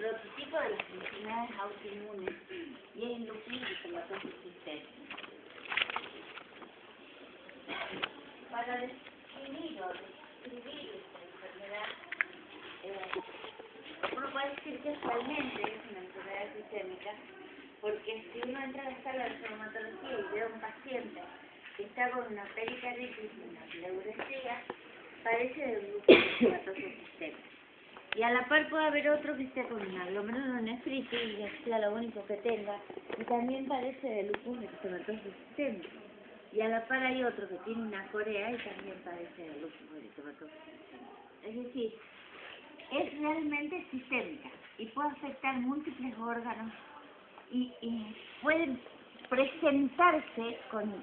prototipo de las enfermedades autoinmunes y es el lupus eritematoso sistémico. Para definir o describir esta enfermedad, uno puede decir que actualmente es una enfermedad sistémica, porque si uno entra a la sala de reumatología y ve a un paciente que está con una pericarditis y una pleuresía, padece de lupus eritematoso sistémico. Y a la par puede haber otro que esté con una glomerulonefritis y que sea lo único que tenga, y también padece de lupus eritematoso sistémico. Y a la par hay otro que tiene una corea y también padece de lupus eritematoso sistémico. Es decir, es realmente sistémica y puede afectar múltiples órganos y pueden presentarse con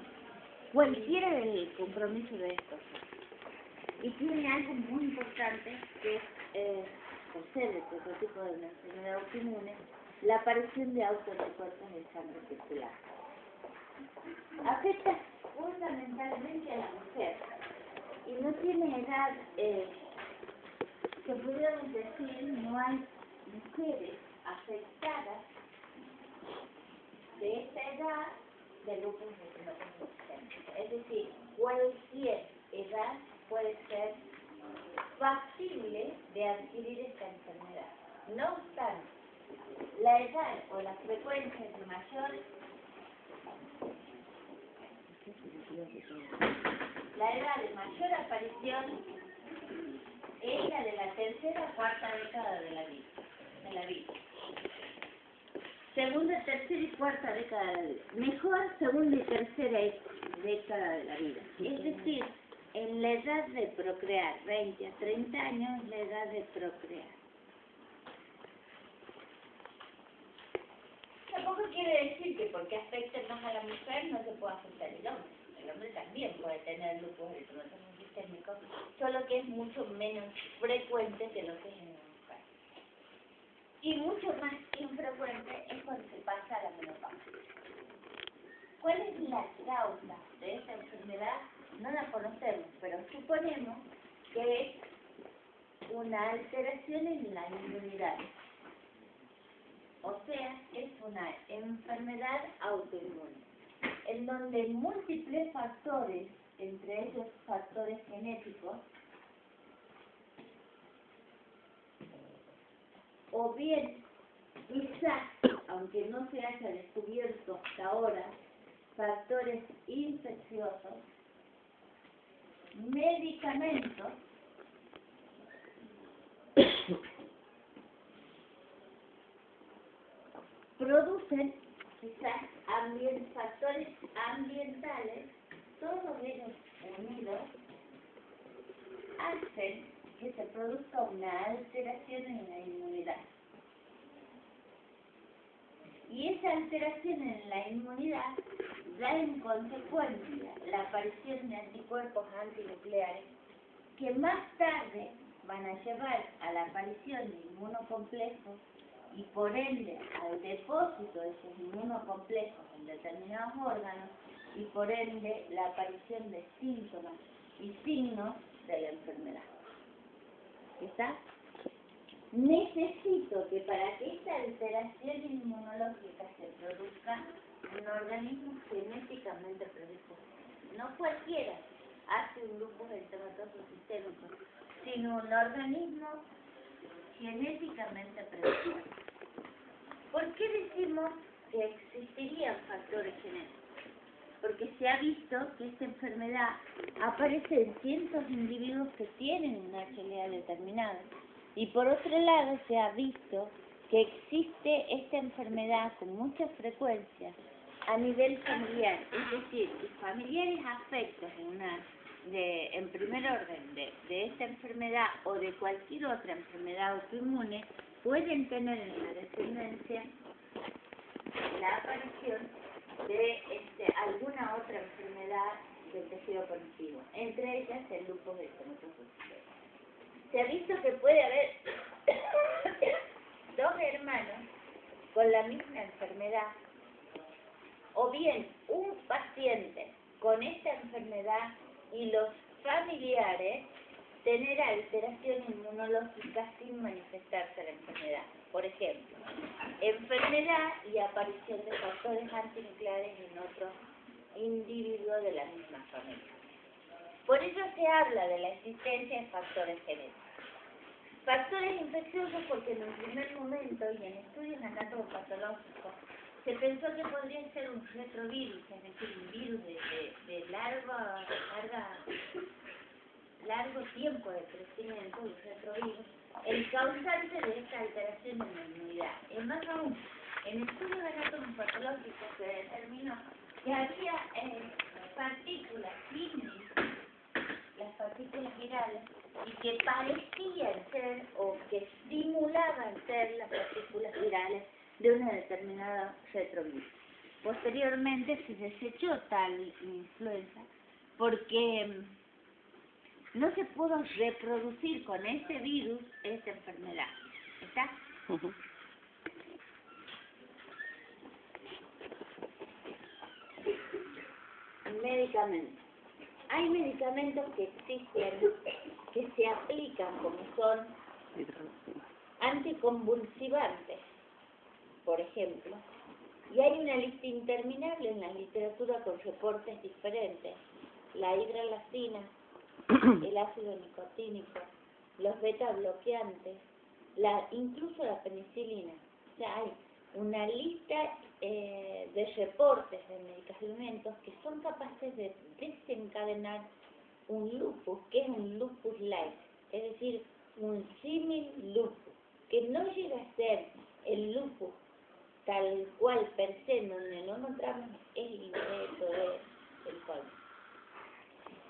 cualquiera del compromiso de estos. Y tiene algo muy importante que es, por ser el prototipo de una enfermedad autoinmune, la aparición de autoanticuerpos en sangre circular. Afecta fundamentalmente a la mujer y no tiene edad, que podríamos decir, no hay mujeres afectadas de esta edad de lupus eritematoso sistémico. Es decir, cualquier edad puede ser factible de adquirir esta enfermedad. No obstante, la edad o la frecuencia de mayor aparición es la de la tercera o cuarta década de la vida. Segunda, tercera y cuarta década de la vida. Mejor segunda y tercera década de la vida. Es decir, en la edad de procrear, 20 a 30 años, la edad de procrear. Tampoco quiere decir que porque afecte más a la mujer no se pueda afectar el hombre. El hombre también puede tener lupus eritematoso sistémico, solo que es mucho menos frecuente que lo que es en la mujer. Y mucho más infrecuente es cuando se pasa a la menopausia. ¿Cuál es la causa de esta enfermedad? No la conocemos, pero suponemos que es una alteración en la inmunidad. O sea, es una enfermedad autoinmune, en donde múltiples factores, entre ellos factores genéticos, o bien, quizás, aunque no se haya descubierto hasta ahora, factores infecciosos, medicamentos, producen quizás factores ambientales, todos ellos unidos, hacen que se produzca una alteración en la inmunidad. Y esa alteración en la inmunidad da en consecuencia la aparición de anticuerpos antinucleares que más tarde van a llevar a la aparición de inmunocomplejos y por ende al depósito de esos inmunocomplejos en determinados órganos y por ende la aparición de síntomas y signos de la enfermedad. ¿Está? Necesito que para que esta alteración inmunológica se produzca un organismo genéticamente predispuesto. No cualquiera hace un lupus eritematoso sistémico, sino un organismo genéticamente predispuesto. ¿Por qué decimos que existirían factores genéticos? Porque se ha visto que esta enfermedad aparece en cientos de individuos que tienen un HLA determinado. Y por otro lado se ha visto que existe esta enfermedad con mucha frecuencia a nivel familiar. Es decir, familiares afectos en primer orden de esta enfermedad o de cualquier otra enfermedad autoinmune pueden tener en la descendencia la aparición de alguna otra enfermedad del tejido conectivo, entre ellas el lupus eritematoso sistémico. Se ha visto que puede haber dos hermanos con la misma enfermedad, o bien un paciente con esta enfermedad y los familiares tener alteración inmunológica sin manifestarse la enfermedad. Por ejemplo, enfermedad y aparición de factores antinucleares en otros individuos de la misma familia. Por ello se habla de la existencia de factores genéticos. Factores infecciosos porque en un primer momento y en estudios anatomopatológicos se pensó que podría ser un retrovirus, es decir, un virus de largo tiempo de crecimiento, un retrovirus, el causante de esta alteración en la inmunidad. Es más aún, en estudios anatomopatológicos se determinó que había partículas las partículas virales, y que parecían ser o que simulaban ser las partículas virales de una determinada retrovirus. Posteriormente se desechó tal influenza porque no se pudo reproducir con ese virus esta enfermedad. ¿Está? Uh-huh. Medicamentos. Hay medicamentos que existen, que se aplican como son anticonvulsivantes, por ejemplo, y hay una lista interminable en la literatura con reportes diferentes: la hidralazina, el ácido nicotínico, los beta bloqueantes, incluso la penicilina. O sea, hay una lista de reportes de medicamentos que son capaces de desencadenar un lupus, que es un lupus light, es decir, un símil lupus, que no llega a ser el lupus tal cual per se, donde no encontramos el ingreso del polvo,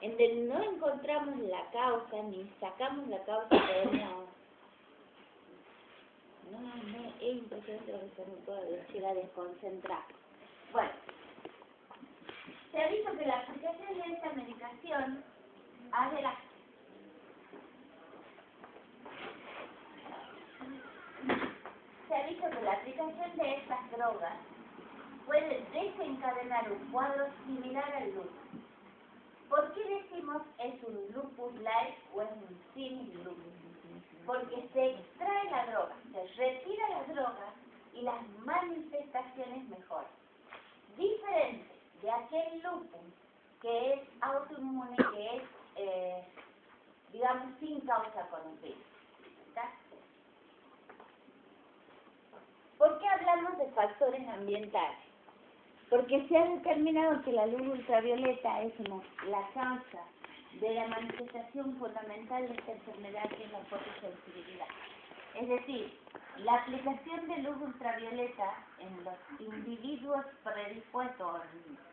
en donde no encontramos la causa ni sacamos la causa, podemos. Es impresionante lo que se me puede llegar a desconcentrar. Bueno, se ha visto que la aplicación de esta medicación se ha visto que la aplicación de estas drogas puede desencadenar un cuadro similar al lupus. ¿Por qué decimos es un lupus light o es un símil lupus? Porque se extrae la droga, se retira la droga y las manifestaciones mejoran. Diferente de aquel lupus que es autoinmune, que es, digamos, sin causa conocida. ¿Está? ¿Por qué hablamos de factores ambientales? Porque se ha determinado que la luz ultravioleta es la causa de la manifestación fundamental de esta enfermedad, que es la fotosensibilidad. Es decir, la aplicación de luz ultravioleta en los individuos predispuestos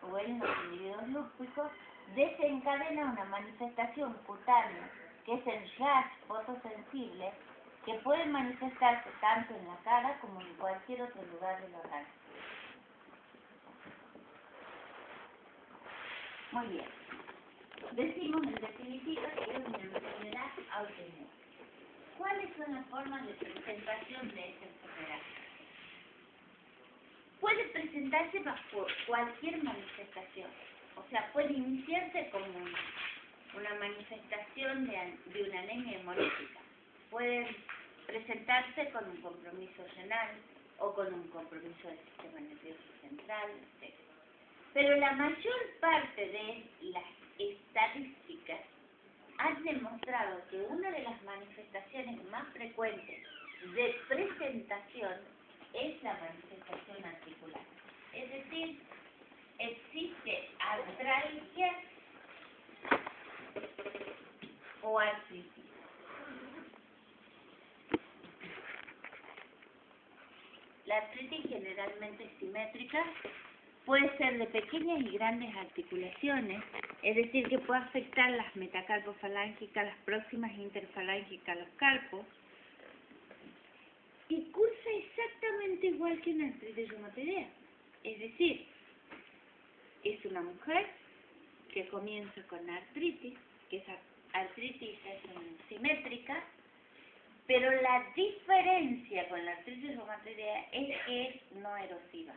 o en los individuos lúpicos desencadena una manifestación cutánea, que es el rash fotosensible, que puede manifestarse tanto en la cara como en cualquier otro lugar del organismo. Muy bien. Decimos en definitiva que es una enfermedad autoinmune. ¿Cuáles son las formas de presentación de esta enfermedad? Puede presentarse por cualquier manifestación. O sea, puede iniciarse como una manifestación de una anemia hemolítica. Puede presentarse con un compromiso renal o con un compromiso del sistema nervioso central, etc. Pero la mayor parte de las estadísticas han demostrado que una de las manifestaciones más frecuentes de presentación es la manifestación articular. Es decir, existe artralgia o artritis. La artritis generalmente es simétrica, puede ser de pequeñas y grandes articulaciones, es decir, que puede afectar las metacarpofalángicas, las próximas interfalángicas, los carpos, y cursa exactamente igual que una artritis reumatoidea. Es decir, es una mujer que comienza con artritis, que esa artritis es simétrica, pero la diferencia con la artritis reumatoidea es que es no erosiva.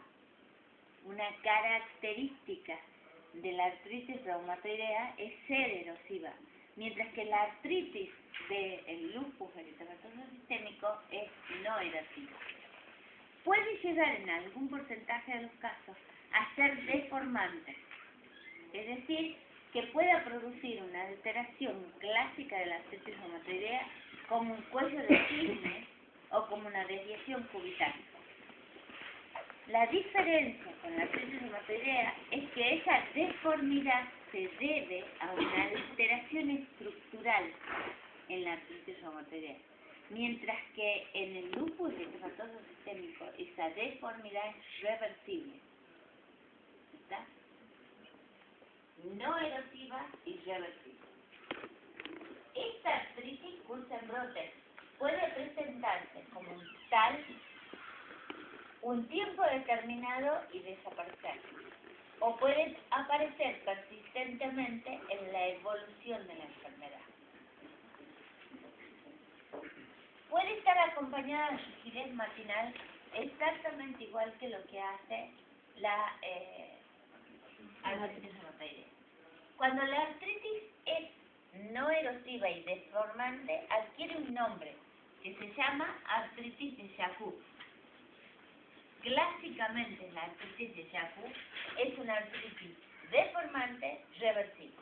Una característica de la artritis reumatoidea es ser erosiva. mientras que la artritis del lupus eritematoso sistémico es no erosiva. Puede llegar en algún porcentaje de los casos a ser deformante, es decir, que pueda producir una alteración clásica de la artritis reumatoidea como un cuello de cisne o como una desviación cubital. La diferencia con la artritis reumatoidea es que esa deformidad se debe a una alteración estructural en la artritis reumatoidea, mientras que en el lupus eritematoso sistémico esa deformidad es reversible. ¿Está? No erosiva y reversible. Esta artritis cursa en brotes. Puede presentarse como un tal un tiempo determinado y desaparecer. O puede aparecer persistentemente en la evolución de la enfermedad. Puede estar acompañada de rigidez matinal exactamente igual que lo que hace la artritis reumatoidea. Cuando la artritis es no erosiva y deformante, adquiere un nombre que se llama artritis de Charcot. Clásicamente la artritis de Charcot es una artritis deformante reversible.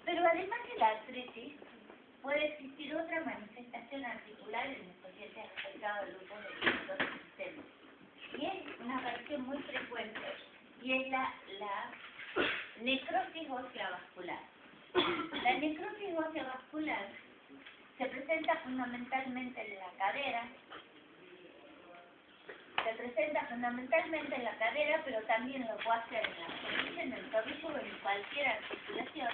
Pero además de la artritis, puede existir otra manifestación articular en el paciente afectado del lupus eritematoso sistémico. Y es una aparición muy frecuente, y es la necrosis ósea vascular. La necrosis ósea vascular se presenta fundamentalmente en la cadera, pero también lo puede hacer en la rodilla, en el tobillo o en cualquier articulación,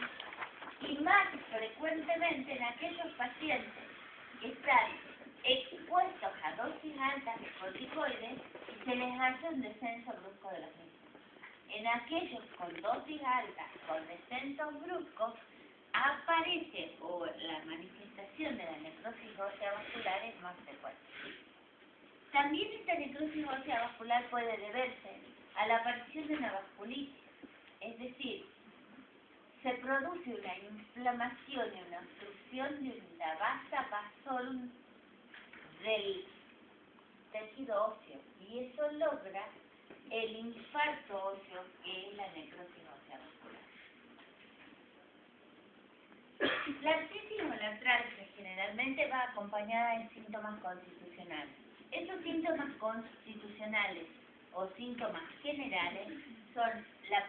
y más frecuentemente en aquellos pacientes que están expuestos a dosis altas de corticoides y se les hace un descenso brusco de los mismos. En aquellos con dosis altas, con descensos bruscos, aparece o la manifestación de la necrosis ósea vascular es más frecuente. También esta necrosis ósea vascular puede deberse a la aparición de una vasculitis, es decir, se produce una inflamación y una obstrucción de la vasa vasorum del tejido óseo, y eso logra el infarto óseo, que es la necrosis ósea vascular. La artritis o la artralgia generalmente va acompañada de síntomas constitucionales. Estos síntomas constitucionales o síntomas generales son la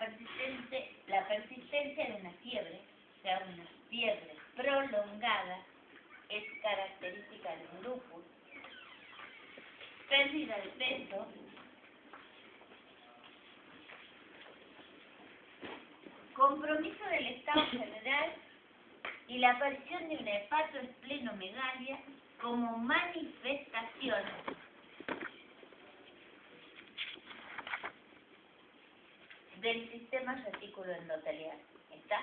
persistencia de una fiebre, o sea, una fiebre prolongada, es característica de un lupus, pérdida de peso, compromiso del estado general y la aparición de una hepatoesplenomegalia como manifestación del sistema reticuloendotelial. ¿Está?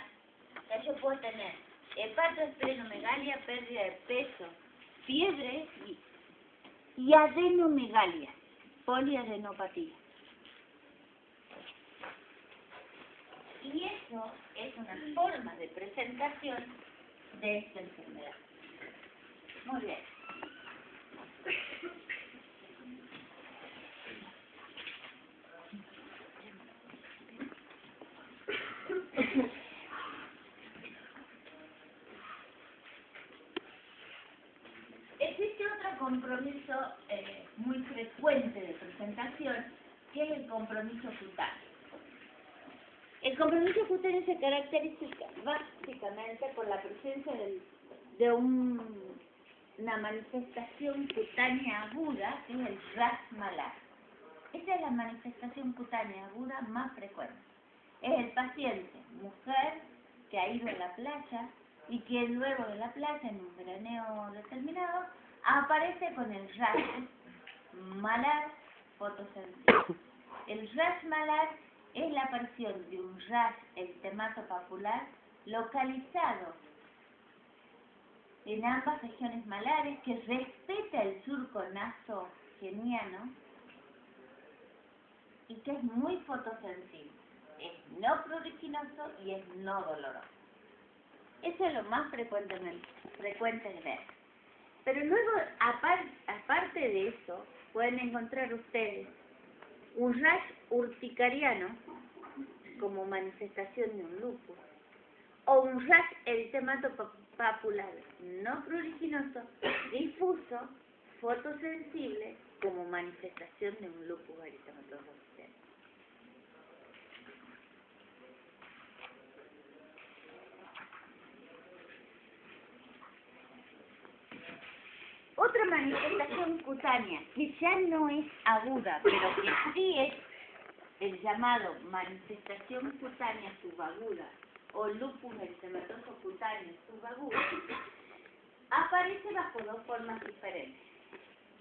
O sea, yo puedo tener hepatoesplenomegalia, pérdida de peso, fiebre y adenomegalia, poliadenopatía. Y eso es una forma de presentación de esta enfermedad. Muy bien. Existe otro compromiso muy frecuente de presentación, que es el compromiso cutáneo. El compromiso cutáneo se caracteriza básicamente por la presencia de una manifestación cutánea aguda, que es el ras malar. Esta es la manifestación cutánea aguda más frecuente. Es el paciente, mujer, que ha ido a la playa y que luego de la playa, en un veraneo determinado, aparece con el ras malar fotosensible. El ras malar es la aparición de un ras eritemato-papular localizado en ambas regiones malares, que respeta el surco nasogeniano y que es muy fotosensible. es no pruriginoso y es no doloroso. Eso es lo más frecuente de ver. Pero luego, aparte de eso, pueden encontrar ustedes un rash urticariano como manifestación de un lupus, o un rash eritemato-papular no pruriginoso, difuso, fotosensible, como manifestación de un lupus eritematoso sistémico. Otra manifestación cutánea, que ya no es aguda, pero que sí es el llamado manifestación cutánea subaguda o lupus eritematoso cutáneo subagudo, aparece bajo dos formas diferentes.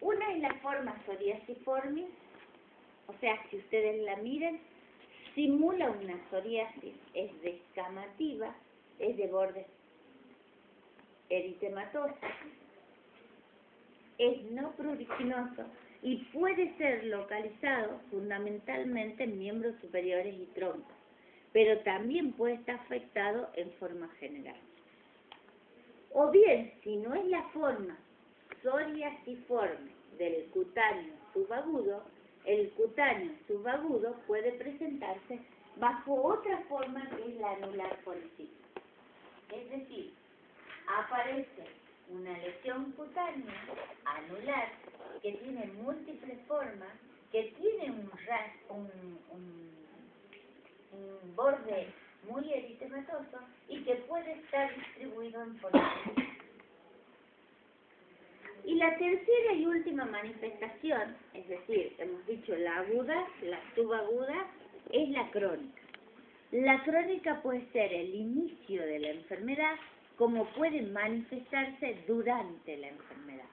Una es la forma psoriasiforme, o sea, si ustedes la miren, simula una psoriasis, es descamativa, es de borde eritematoso, es no pruriginoso y puede ser localizado fundamentalmente en miembros superiores y troncos, pero también puede estar afectado en forma general. O bien, si no es la forma psoriasiforme del cutáneo subagudo, el cutáneo subagudo puede presentarse bajo otra forma que es la anular policística. Es decir, aparece una lesión cutánea anular que tiene múltiples formas, que tiene un borde muy eritematoso y que puede estar distribuido en forma. Y la tercera y última manifestación, es decir, hemos dicho la aguda, la subaguda, es la crónica. La crónica puede ser el inicio de la enfermedad, como puede manifestarse durante la enfermedad.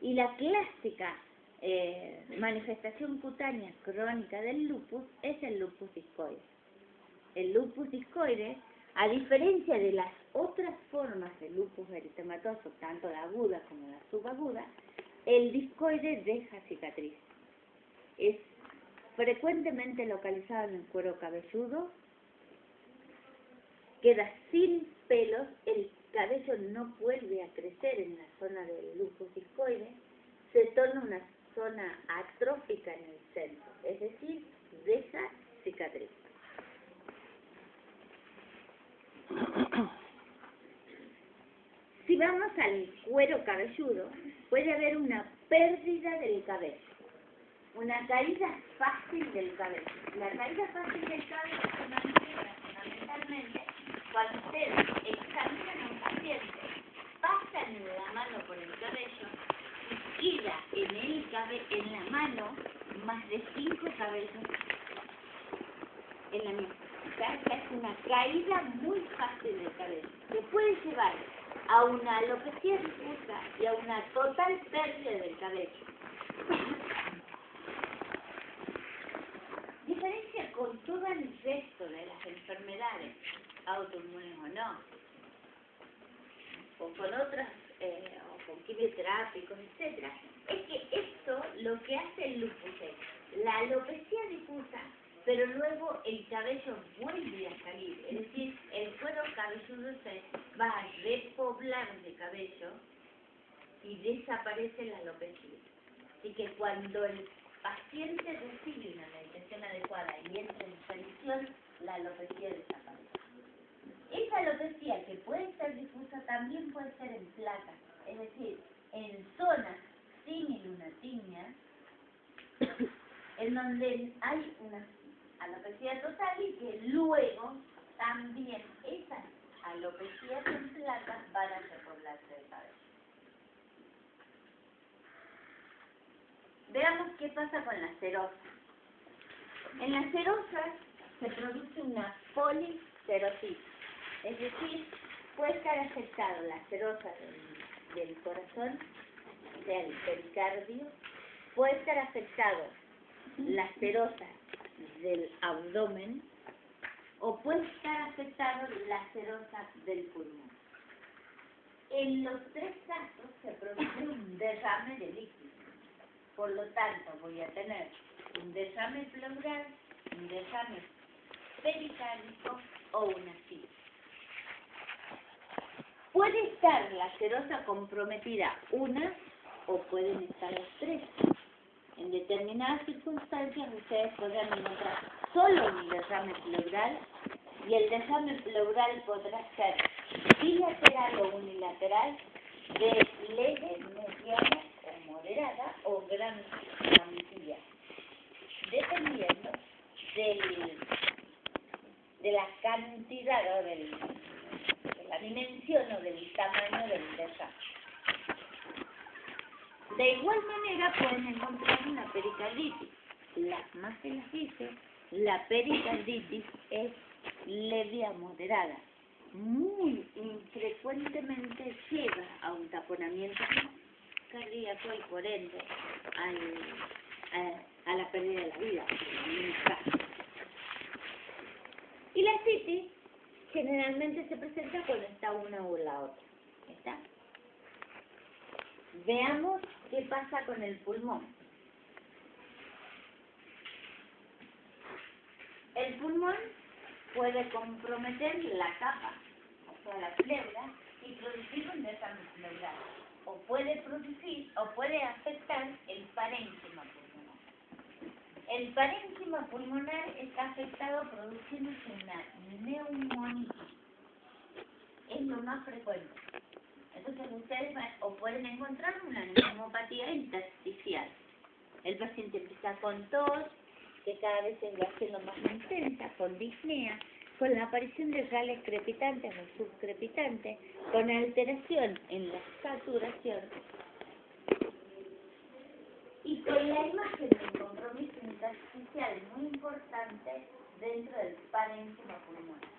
Y la clásica manifestación cutánea crónica del lupus es el lupus discoide. El lupus discoide, a diferencia de las otras formas de lupus eritematoso, tanto la aguda como la subaguda, el discoide deja cicatriz. Es frecuentemente localizado en el cuero cabelludo, queda sin pelos, el cabello no vuelve a crecer en la zona del lupus discoide, se torna una zona atrófica en el centro, es decir, deja cicatriz. Si vamos al cuero cabelludo, puede haber una pérdida del cabello, una caída fácil del cabello. La caída fácil del cabello se manifiesta fundamentalmente cuando ustedes examinan a un paciente, pasan la mano por el cabello y queda en la mano más de 5 cabellos en la misma. Esta es una caída muy fácil del cabello, que puede llevar a una alopecia difusa y a una total pérdida del cabello. Diferencia con todo el resto de las enfermedades, autoinmunes o no, o con otras, o con quimioterápicos, etc. Es que esto lo que hace el lupus es la alopecia difusa, pero luego el cabello vuelve a salir, es decir, el cuero cabelludo se va a repoblar de cabello y desaparece la alopecia. Así que cuando el paciente recibe una medicación adecuada y entra en remisión, la alopecia desaparece. Esa alopecia, que puede ser difusa, también puede ser en placas, es decir, en zonas similunatignas, en donde hay una alopecia total y que luego también esas alopecias en placas van a repoblarse de cabello. Veamos qué pasa con la serosa. En las serosas se produce una policerositis, es decir, puede estar afectado la serosa del corazón, o sea, el pericardio, puede estar afectado la serosa del abdomen o puede estar afectado la serosa del pulmón. En los tres casos se produce un derrame de líquido. Por lo tanto, voy a tener un derrame pleural, un derrame pericárdico o una citis. Puede estar la serosa comprometida una o pueden estar las tres. En determinadas circunstancias ustedes podrán encontrar solo un derrame pleural y el derrame pleural podrá ser bilateral o unilateral de leve, mediana o moderada o gran cantidad, dependiendo de la cantidad o de la dimensión o del tamaño del derrame. De igual manera pueden encontrar una pericarditis. Las más que las dice, la pericarditis es leve a moderada. Muy infrecuentemente lleva a un taponamiento cardíaco y por ende a la pérdida de la vida. Y la citis generalmente se presenta cuando está una o la otra. ¿Está? Veamos qué pasa con el pulmón. El pulmón puede comprometer la capa, o sea, la pleura, y producir un derrame pleural. O puede afectar el parénquima pulmonar. El parénquima pulmonar está afectado produciéndose una neumonitis. Es lo más frecuente. Entonces ustedes pueden encontrar una neumopatía intersticial. El paciente empieza con tos, que cada vez se va haciendo más intensa, con disnea, con la aparición de rales crepitantes o subcrepitantes, con alteración en la saturación y con la imagen de un compromiso intersticial muy importante dentro del parénquima pulmonar.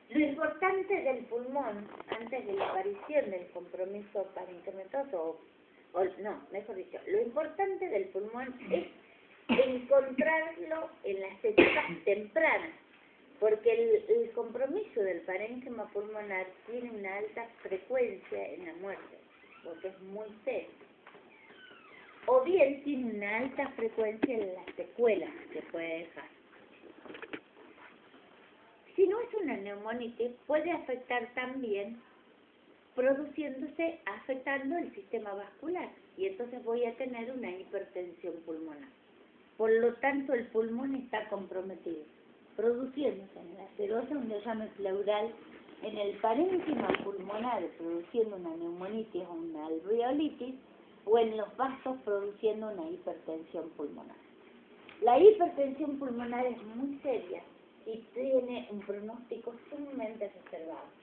Lo importante del pulmón, antes de la aparición del compromiso parenquimatoso, lo importante del pulmón es encontrarlo en las etapas tempranas, porque el compromiso del parénquima pulmonar tiene una alta frecuencia en la muerte, porque es muy serio. O bien tiene una alta frecuencia en las secuelas que puede dejar. Si no es una neumonitis, puede afectar también afectando el sistema vascular, y entonces voy a tener una hipertensión pulmonar. Por lo tanto, el pulmón está comprometido, produciéndose en la serosa un derrame pleural, en el parénquima pulmonar produciendo una neumonitis o una alveolitis, o en los vasos produciendo una hipertensión pulmonar. La hipertensión pulmonar es muy seria y tiene un pronóstico sumamente reservado.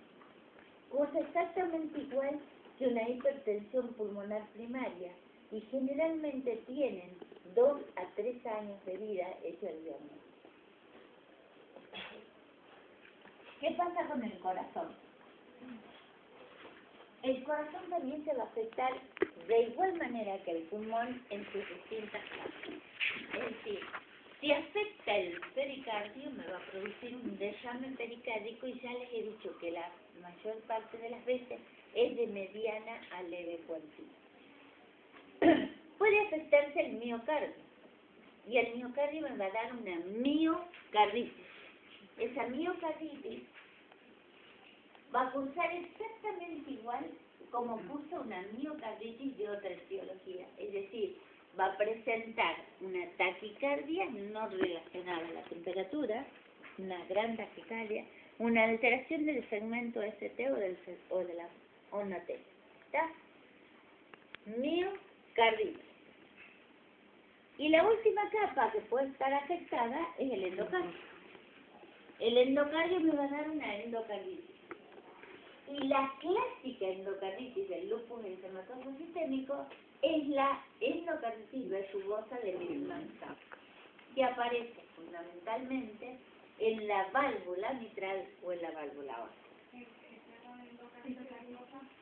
Cosa exactamente igual que una hipertensión pulmonar primaria, y generalmente tienen 2 a 3 años de vida ese diagnóstico. ¿Qué pasa con el corazón? El corazón también se va a afectar de igual manera que el pulmón en sus distintas fases. Es decir, si afecta el pericardio, me va a producir un derrame pericárdico, y ya les he dicho que la mayor parte de las veces es de mediana a leve cuantía. Puede afectarse el miocardio, y el miocardio me va a dar una miocarditis. Esa miocarditis va a cursar exactamente igual como cursa una miocarditis de otra etiología, es decir, va a presentar una taquicardia no relacionada a la temperatura, una gran taquicardia, una alteración del segmento ST o de la onda T. ¿Está? Miocarditis. Y la última capa que puede estar afectada es el endocardio. El endocardio me va a dar una endocarditis. Y la clásica endocarditis del lupus eritematoso sistémico es la endocarditis verrugosa de Lipman-Sachs, que aparece fundamentalmente en la válvula mitral o en la válvula aórtica.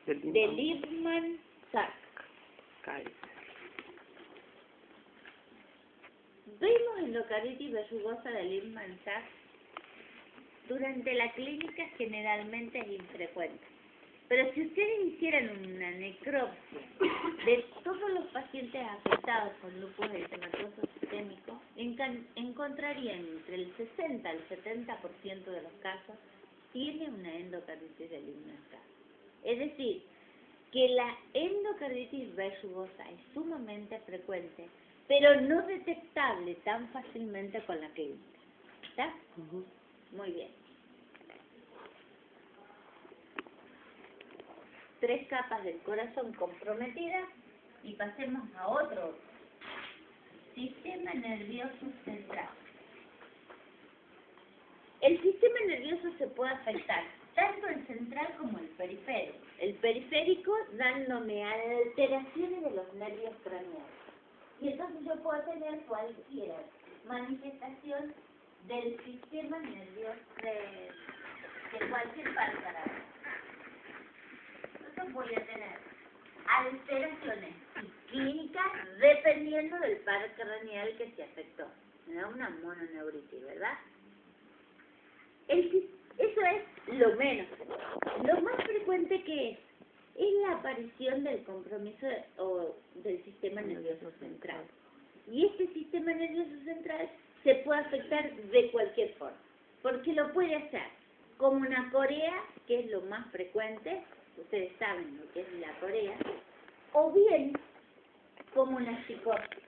De Lipman-Sachs. Vemos endocarditis verrugosa de Lipman-Sachs durante la clínica, generalmente es infrecuente. Pero si ustedes hicieran una necropsia de todos los pacientes afectados con lupus eritematoso sistémico, encontrarían entre el 60 al 70% de los casos tiene una endocarditis del limnoestado. Es decir, que la endocarditis verrugosa es sumamente frecuente, pero no detectable tan fácilmente con la clínica. ¿Está? Muy bien. 3 capas del corazón comprometidas y pasemos a otro. Sistema nervioso central. El sistema nervioso se puede afectar tanto el central como el periférico. El periférico dándome alteraciones de los nervios craneales. Y entonces yo puedo tener cualquier manifestación del sistema nervioso de cualquier parte cerebral. Entonces voy a tener alteraciones clínicas dependiendo del par craneal que se afectó. Me da una mononeuritis, ¿verdad? Eso es lo menos frecuente. Lo más frecuente que es la aparición del compromiso del sistema nervioso central. Y este sistema nervioso central se puede afectar de cualquier forma, porque lo puede hacer como una corea, que es lo más frecuente, ustedes saben lo que es la corea, o bien como una psicosis.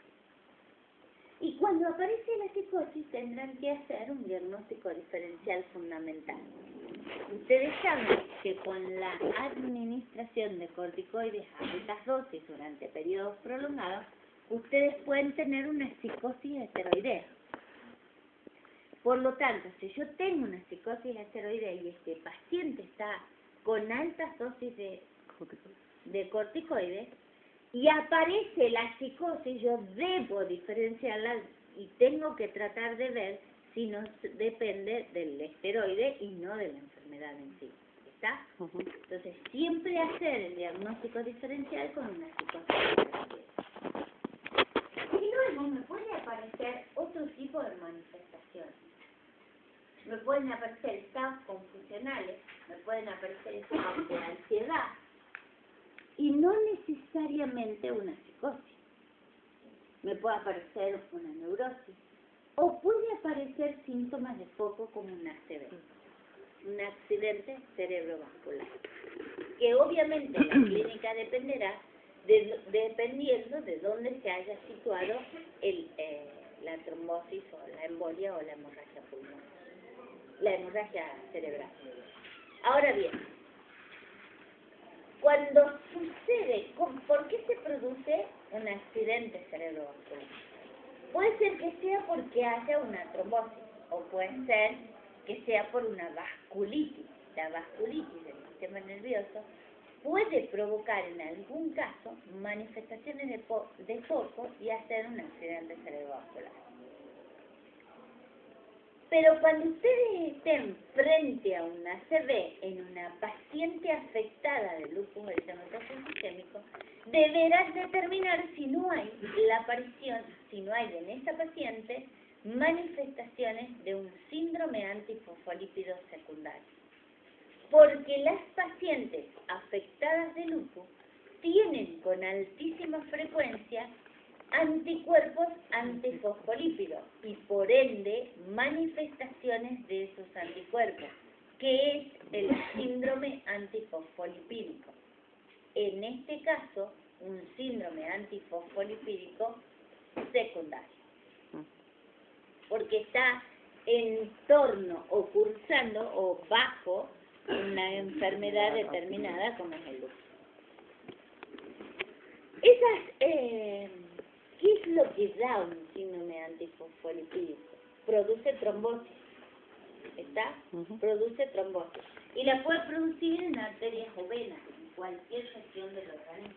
Y cuando aparece la psicosis tendrán que hacer un diagnóstico diferencial fundamental. Ustedes saben que con la administración de corticoides a altas dosis durante periodos prolongados, ustedes pueden tener una psicosis esteroidea. Por lo tanto, si yo tengo una psicosis esteroidea y este paciente está con altas dosis de corticoides, y aparece la psicosis, yo debo diferenciarla y tengo que tratar de ver si no depende del esteroide y no de la enfermedad en sí. ¿Está? Entonces, siempre hacer el diagnóstico diferencial con una psicosis. Y luego me puede aparecer otro tipo de manifestaciones. Me pueden aparecer estados confusionales, me pueden aparecer estados de ansiedad, y no necesariamente una psicosis. Me puede aparecer una neurosis. O puede aparecer síntomas de foco como un ACV, un accidente cerebrovascular. Que obviamente la clínica dependerá dependiendo de dónde se haya situado la trombosis o la embolia o la hemorragia pulmonar. La hemorragia cerebral. Ahora bien, cuando sucede, ¿por qué se produce un accidente cerebrovascular? Puede ser que sea porque haya una trombosis, o puede ser que sea por una vasculitis. La vasculitis del sistema nervioso puede provocar en algún caso manifestaciones de foco y hacer un accidente cerebrovascular. Pero cuando ustedes estén frente a una ACV en una paciente afectada de lupus eritematoso sistémico, deberán determinar si no hay la aparición, si no hay en esa paciente manifestaciones de un síndrome antifosfolípido secundario. Porque las pacientes afectadas de lupus tienen con altísima frecuencia anticuerpos antifosfolípidos y por ende manifestaciones de esos anticuerpos, que es el síndrome antifosfolipídico. En este caso, un síndrome antifosfolipídico secundario, porque está en torno o cursando o bajo una enfermedad determinada como es el lupus. ¿Qué es lo que da un síndrome antifosfolipídico? Produce trombosis, ¿está? Produce trombosis. Y la puede producir en arterias o venas, en cualquier región del organismo.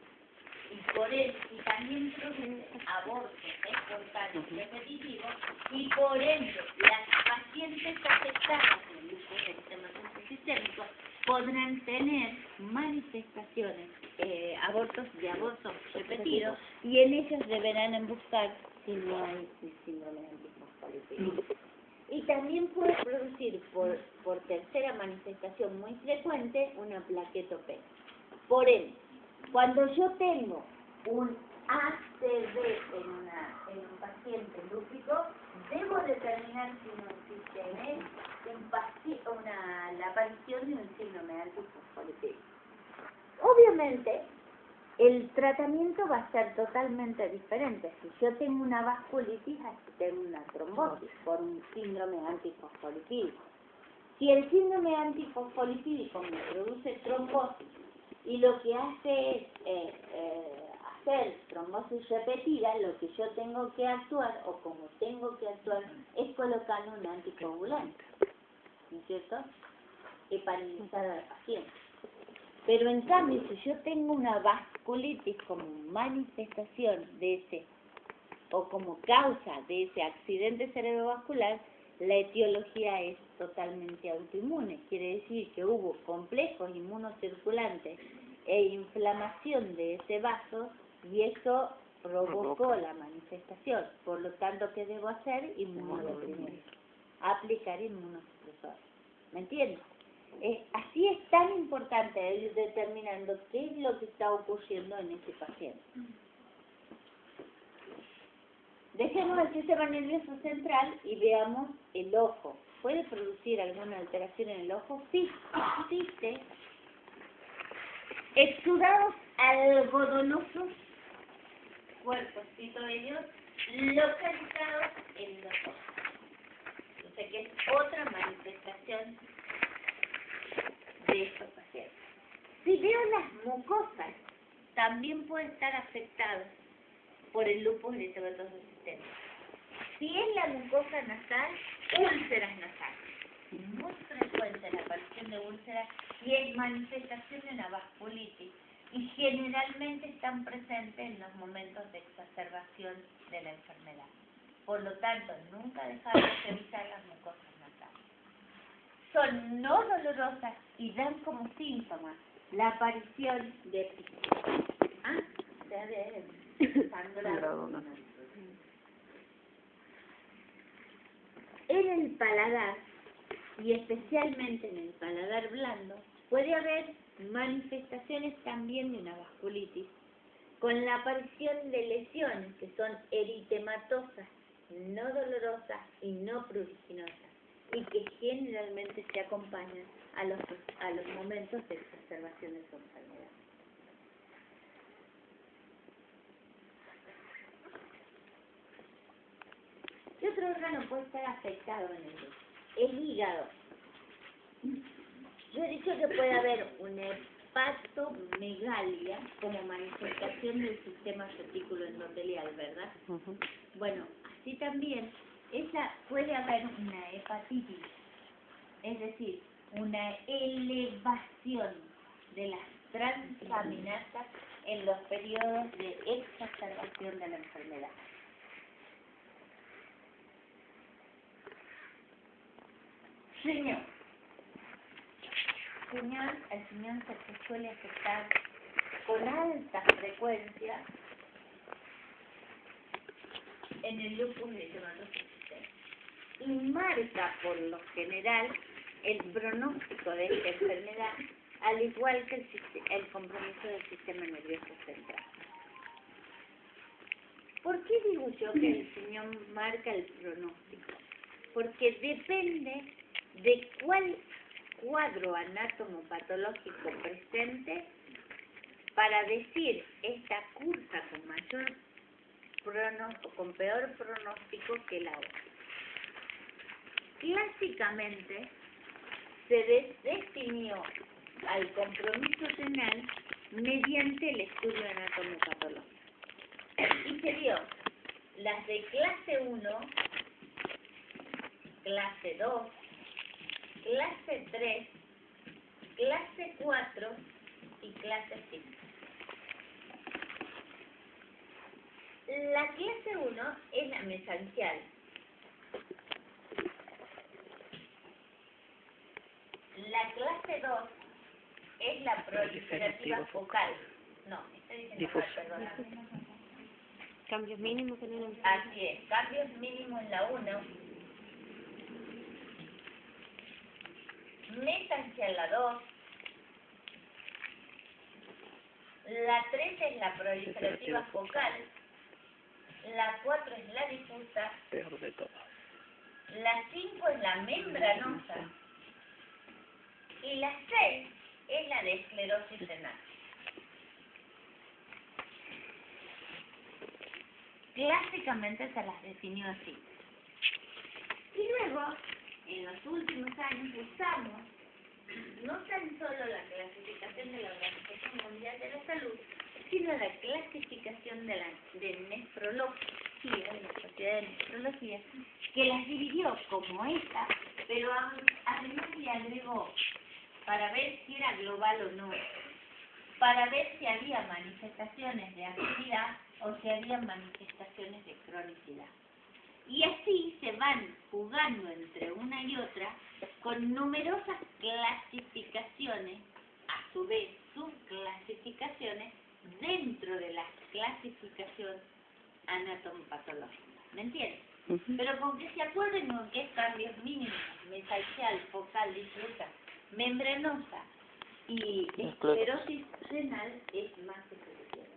Y por eso, y también produce abortos espontáneos repetitivos, y por ende, las pacientes afectadas con lupus eritematoso sistémico podrán tener manifestaciones, abortos repetidos, y en ellos deberán buscar si no hay síndrome antifosfolipídico. Y también puede producir por tercera manifestación muy frecuente una plaquetopenia. Por ende, cuando yo tengo un ACV en un paciente lúpico, debo determinar si tiene la aparición de un síndrome antifosfolipídico. Obviamente, el tratamiento va a ser totalmente diferente. Si yo tengo una vasculitis, aquí tengo una trombosis por un síndrome antifosfolipídico. Si el síndrome antifosfolipídico me produce trombosis y lo que hace es hacer trombosis repetida, lo que yo tengo que actuar, o como tengo que actuar, es colocar un anticoagulante, ¿no es cierto? Heparinizar al paciente. Pero en cambio, si yo tengo una vasculitis como manifestación de ese, o como causa de ese accidente cerebrovascular, la etiología es totalmente autoinmune. Quiere decir que hubo complejos inmunocirculantes e inflamación de ese vaso y eso provocó la manifestación. Por lo tanto, ¿qué debo hacer? Inmunodeprimiento. Aplicar inmunosupresores. ¿Me entiendes? Así es tan importante ir determinando qué es lo que está ocurriendo en ese paciente. Dejemos el sistema nervioso central y veamos el ojo. ¿Puede producir alguna alteración en el ojo? Sí, existe. Exudados algodonosos, cuerpos de ellos, localizados en los ojos. O sea que es otra manifestación de estos pacientes. Si veo las mucosas, también puede estar afectado por el lupus eritematoso sistémico. Si es la mucosa nasal, úlceras nasales. Muy frecuente la aparición de úlceras y es manifestación de una vasculitis. Y generalmente están presentes en los momentos de exacerbación de la enfermedad. Por lo tanto, nunca dejar de revisar las mucosas nasales. Son no dolorosas y dan como síntoma la aparición de sangrado. En el paladar, y especialmente en el paladar blando, puede haber manifestaciones también de una vasculitis, con la aparición de lesiones que son eritematosas, no dolorosas y no pruriginosas, y que generalmente se acompañan a los momentos de exacerbación de su enfermedad. ¿Qué otro órgano puede estar afectado en el hígado? El hígado. Yo he dicho que puede haber una hepatomegalia como manifestación del sistema retículo endotelial, ¿verdad? Bueno, así también puede haber una hepatitis, es decir, una elevación de las transaminasas en los periodos de exacerbación de la enfermedad. Riñón. El riñón se suele afectar con alta frecuencia en el lupus eritematoso sistémico y marca por lo general el pronóstico de esta enfermedad, al igual que el compromiso del sistema nervioso central. ¿Por qué digo yo que el riñón marca el pronóstico? Porque depende de cuál cuadro anatomopatológico presente para decir esta cursa con mayor con peor pronóstico que la otra. Clásicamente se definió al compromiso renal mediante el estudio anatomopatológico y se dio las de clase 1, clase 2, clase 3, clase 4 y clase 5. La clase 1 es la mesangial. La clase 2 es la proliferativa focal. No, estoy diciendo mal, perdón. Cambios mínimos en una Así es, cambios mínimos en la 1 mesancial la 2, la 3 es la proliferativa focal, la 4 es la difusa, Peor de todas. la 5 es la membranosa y la 6 es la de esclerosis renal. Clásicamente se las definió así. Y luego, en los últimos años, usamos no tan solo la clasificación de la Organización Mundial de la Salud, sino la clasificación de nefrología, de la Sociedad de Nefrología, que las dividió como esta, pero además le agregó para ver si era global o no, para ver si había manifestaciones de actividad o si había manifestaciones de cronicidad. Y así se van jugando entre una y otra con numerosas clasificaciones, a su vez subclasificaciones, dentro de la clasificación anatomopatológica. ¿Me entiendes? Pero con que se acuerden con qué cambios mínimos, mesancial, focal, difusa, membranosa y esclerosis renal es más que suficiente.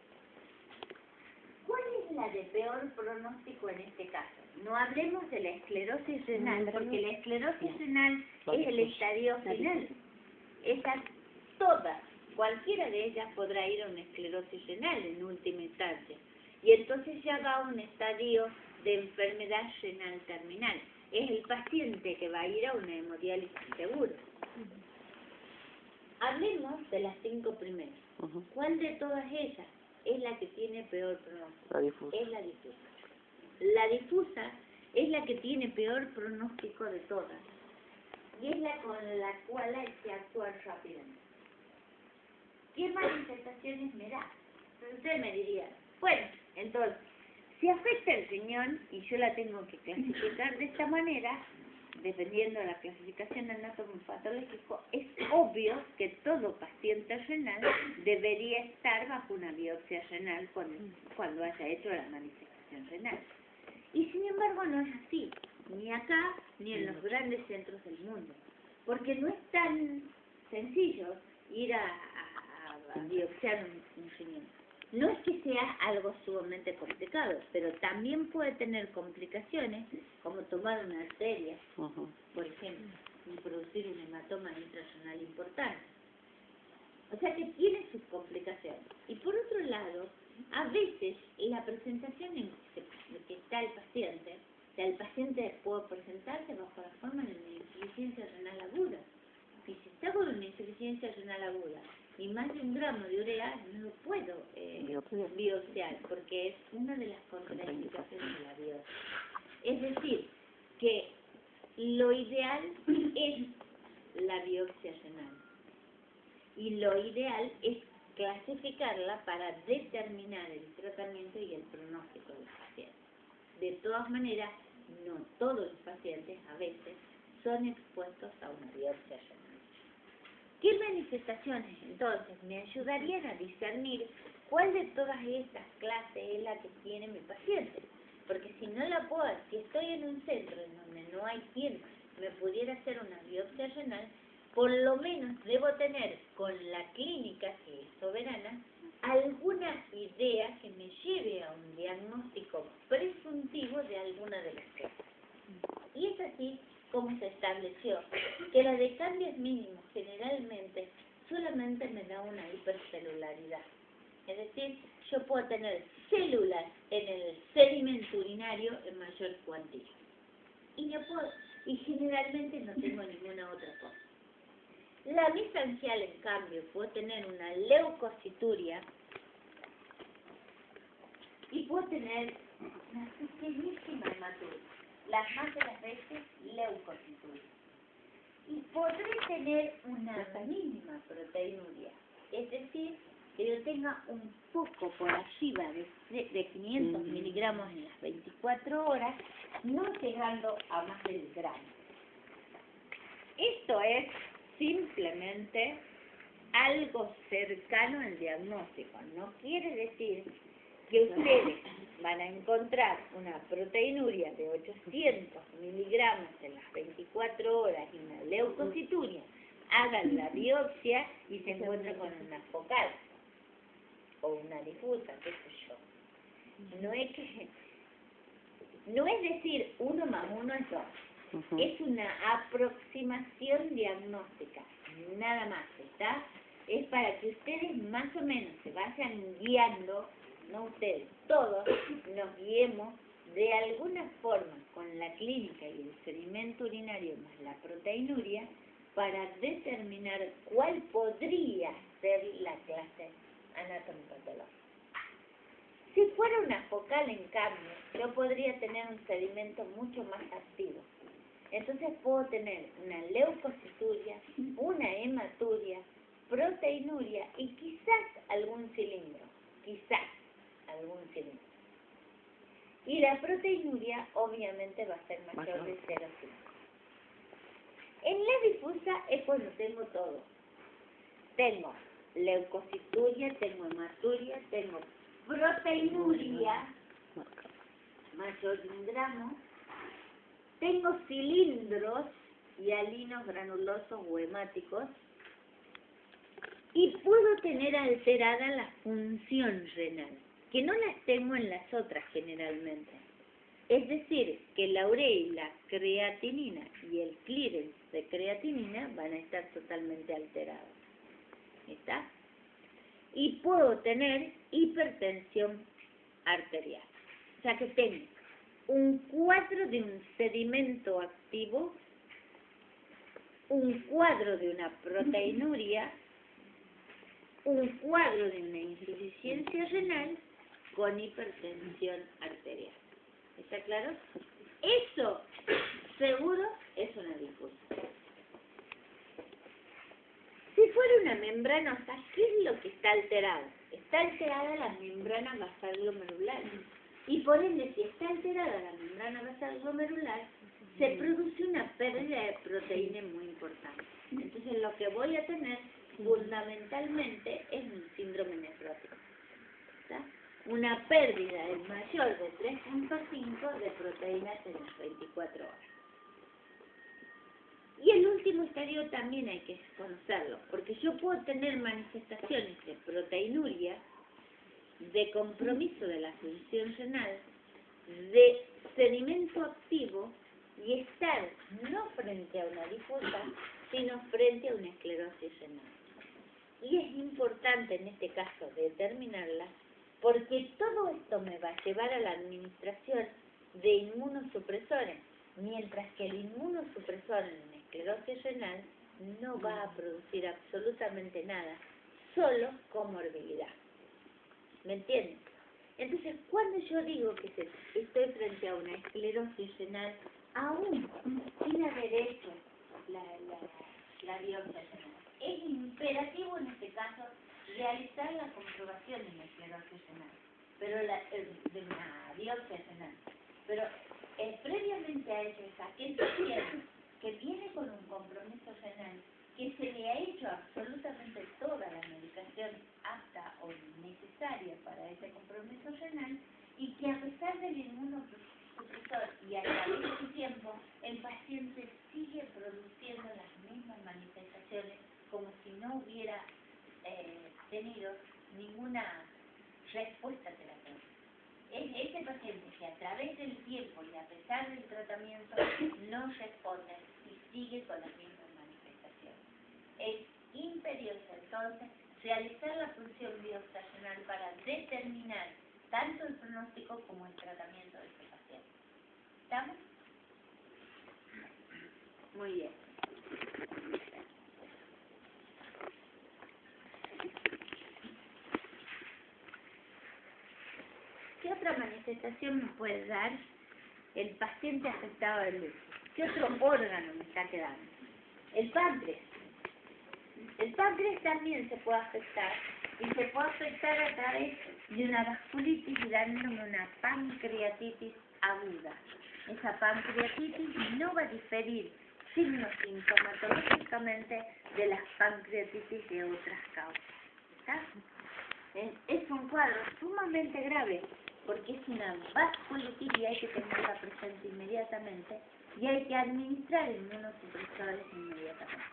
¿Cuál es la de peor pronóstico en este caso? No hablemos de la esclerosis renal, porque la esclerosis renal es el estadio final. Esas todas, cualquiera de ellas podrá ir a una esclerosis renal en última instancia. Y entonces ya va a un estadio de enfermedad renal terminal. Es el paciente que va a ir a una hemodiálisis seguro. Hablemos de las 5 primeras. ¿Cuál de todas ellas es la que tiene peor pronóstico? La difusa. Es la difusa. La difusa es la que tiene peor pronóstico de todas. Y es la con la cual hay que actuar rápidamente. ¿Qué manifestaciones me da? Usted me diría, bueno, entonces, si afecta el riñón y yo la tengo que clasificar de esta manera, dependiendo de la clasificación anatomopatológica, es obvio que todo paciente renal debería estar bajo una biopsia renal cuando haya hecho la manifestación renal. Y sin embargo no es así, ni acá ni en los grandes centros del mundo, porque no es tan sencillo ir a biopsiar un riñón. No es que sea algo sumamente complicado, pero también puede tener complicaciones, como tomar una arteria, por ejemplo, y producir un hematoma intrarrenal importante. O sea que tiene sus complicaciones. Y por otro lado, a veces la presentación en que está el paciente puede presentarse bajo la forma de una insuficiencia renal aguda. Y si está con una insuficiencia renal aguda y más de 1 gramo de urea, no lo puedo biopsiar, porque es una de las contraindicaciones de la biopsia. Es decir, que lo ideal es la biopsia renal. Y lo ideal es clasificarla para determinar el tratamiento y el pronóstico del paciente. De todas maneras, no todos los pacientes a veces son expuestos a una biopsia renal. ¿Qué manifestaciones entonces me ayudarían a discernir cuál de todas estas clases es la que tiene mi paciente? Porque si no la puedo, si estoy en un centro en donde no hay quien me pudiera hacer una biopsia renal, por lo menos debo tener con la clínica, que es soberana, alguna idea que me lleve a un diagnóstico presuntivo de alguna de las cosas. Y es así como se estableció que la de cambios mínimos generalmente solamente me da una hipercelularidad. Es decir, yo puedo tener células en el sedimento urinario en mayor cuantía. Y generalmente no tengo ninguna otra cosa. La mesancial, en cambio, puede tener una leucocituria y puede tener una pequeñísima hematuria, las más de las veces leucocituria. Y podré tener una mínima proteinuria, es decir, que yo tenga un poco por arriba de 500 miligramos en las 24 horas, no llegando a más del gramo. Esto es simplemente algo cercano al diagnóstico. No quiere decir que ustedes van a encontrar una proteinuria de 800 miligramos en las 24 horas y una leucocituria hagan la biopsia y se encuentran con una focal o una difusa, qué sé yo. No es decir 1 más 1 es 2. Es una aproximación diagnóstica, nada más, ¿está? Es para que ustedes más o menos se vayan guiando, no ustedes, todos nos guiemos de alguna forma con la clínica y el sedimento urinario más la proteinuria para determinar cuál podría ser la clase anatomopatológica. Si fuera una focal, en cambio, yo podría tener un sedimento mucho más activo. Entonces puedo tener una leucocituria, una hematuria, proteinuria y quizás algún cilindro. Y la proteinuria obviamente va a ser mayor de 0,5. En la difusa es cuando tengo todo. Tengo leucocituria, tengo hematuria, tengo proteinuria mayor de 1 gramo, tengo cilindros y alinos granulosos o hemáticos y puedo tener alterada la función renal, que no las tengo en las otras generalmente. Es decir, que la urea y la creatinina y el clearance de creatinina van a estar totalmente alterados. ¿Está? Y puedo tener hipertensión arterial. O sea que tengo un cuadro de un sedimento activo, un cuadro de una proteinuria, un cuadro de una insuficiencia renal con hipertensión arterial. ¿Está claro? Eso, seguro, es una difusa. Si fuera una membranosa, ¿qué es lo que está alterado? Está alterada la membrana basal glomerular. Y por ende, si está alterada la membrana basal glomerular, se produce una pérdida de proteína muy importante. Entonces, lo que voy a tener fundamentalmente es un síndrome nefrótico. ¿Está? Una pérdida de mayor de 3.5 de proteínas en las 24 horas. Y el último estadio también hay que conocerlo, porque yo puedo tener manifestaciones de proteinuria, de compromiso de la función renal, de sedimento activo y estar no frente a una difusa, sino frente a una esclerosis renal. Y es importante en este caso determinarla, porque todo esto me va a llevar a la administración de inmunosupresores, mientras que el inmunosupresor en una esclerosis renal no va a producir absolutamente nada, solo comorbilidad. ¿Me entienden? Entonces, cuando yo digo que estoy frente a una esclerosis renal, aún sin haber hecho la biopsia renal, es imperativo en este caso realizar la comprobación de una esclerosis renal, pero de una biopsia renal. Pero previamente a eso es aquel paciente que viene con un compromiso renal, que se le ha hecho absolutamente toda la medicación apta o necesaria para ese compromiso renal, y que a pesar del inmunosupresor y a través del tiempo, el paciente sigue produciendo las mismas manifestaciones como si no hubiera tenido ninguna respuesta terapéutica. Es ese paciente que a través del tiempo y a pesar del tratamiento no responde y sigue con las mismas manifestaciones. Es imperioso entonces realizar la función biopsia-renal para determinar tanto el pronóstico como el tratamiento de este paciente. ¿Estamos? Muy bien. ¿Qué otra manifestación me puede dar el paciente afectado del lupus? ¿Qué otro órgano me está quedando? El páncreas. El páncreas también se puede afectar, y se puede afectar a través de una vasculitis y dándome una pancreatitis aguda. Esa pancreatitis no va a diferir signos sintomatológicamente de las pancreatitis de otras causas. ¿Está? Es un cuadro sumamente grave, porque es una vasculitis y hay que tenerla presente inmediatamente, y hay que administrar inmunosupresores inmediatamente.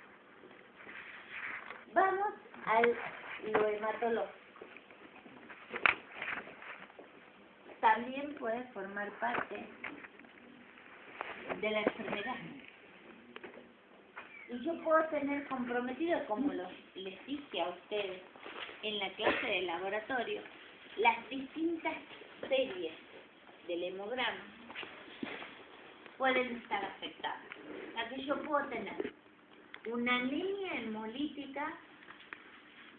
Vamos a lo hematológico. También puede formar parte de la enfermedad. Y yo puedo tener comprometido, como les dije a ustedes en la clase de laboratorio, las distintas series del hemograma pueden estar afectadas. Aquí yo puedo tener una anemia hemolítica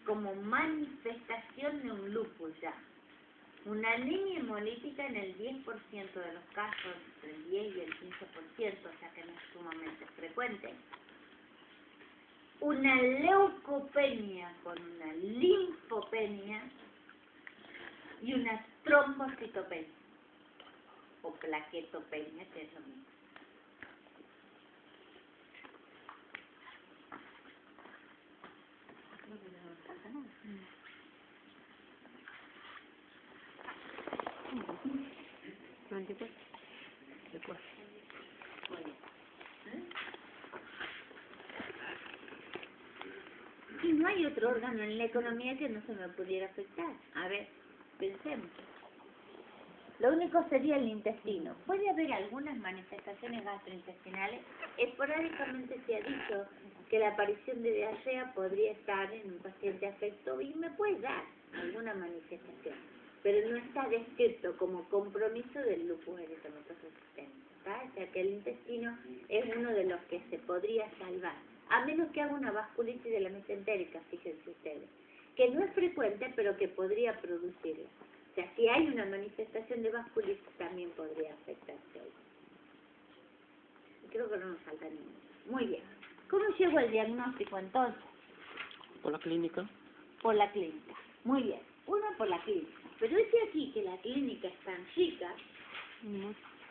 como manifestación de un lupus ya. Una anemia hemolítica en el 10% de los casos, entre el 10 y el 15%, o sea que no es sumamente frecuente. Una leucopenia con una linfopenia y una trombocitopenia o plaquetopenia, que es lo mismo. Y no hay otro órgano en la economía que no se me pudiera afectar. A ver, pensemos. Lo único sería el intestino. Puede haber algunas manifestaciones gastrointestinales. Esporádicamente se ha dicho que la aparición de diarrea podría estar en un paciente afecto y me puede dar alguna manifestación, pero no está descrito como compromiso del lupus eritematoso sistémico. O sea que el intestino es uno de los que se podría salvar, a menos que haga una vasculitis de la mesentérica, fíjense ustedes, que no es frecuente, pero que podría producirla. O sea, si hay una manifestación de vasculitis, también podría afectarse hoy. Creo que no nos falta ninguno. Muy bien. ¿Cómo llego al diagnóstico entonces? ¿Por la clínica? Por la clínica. Muy bien. Uno por la clínica. Pero es aquí que la clínica es tan chica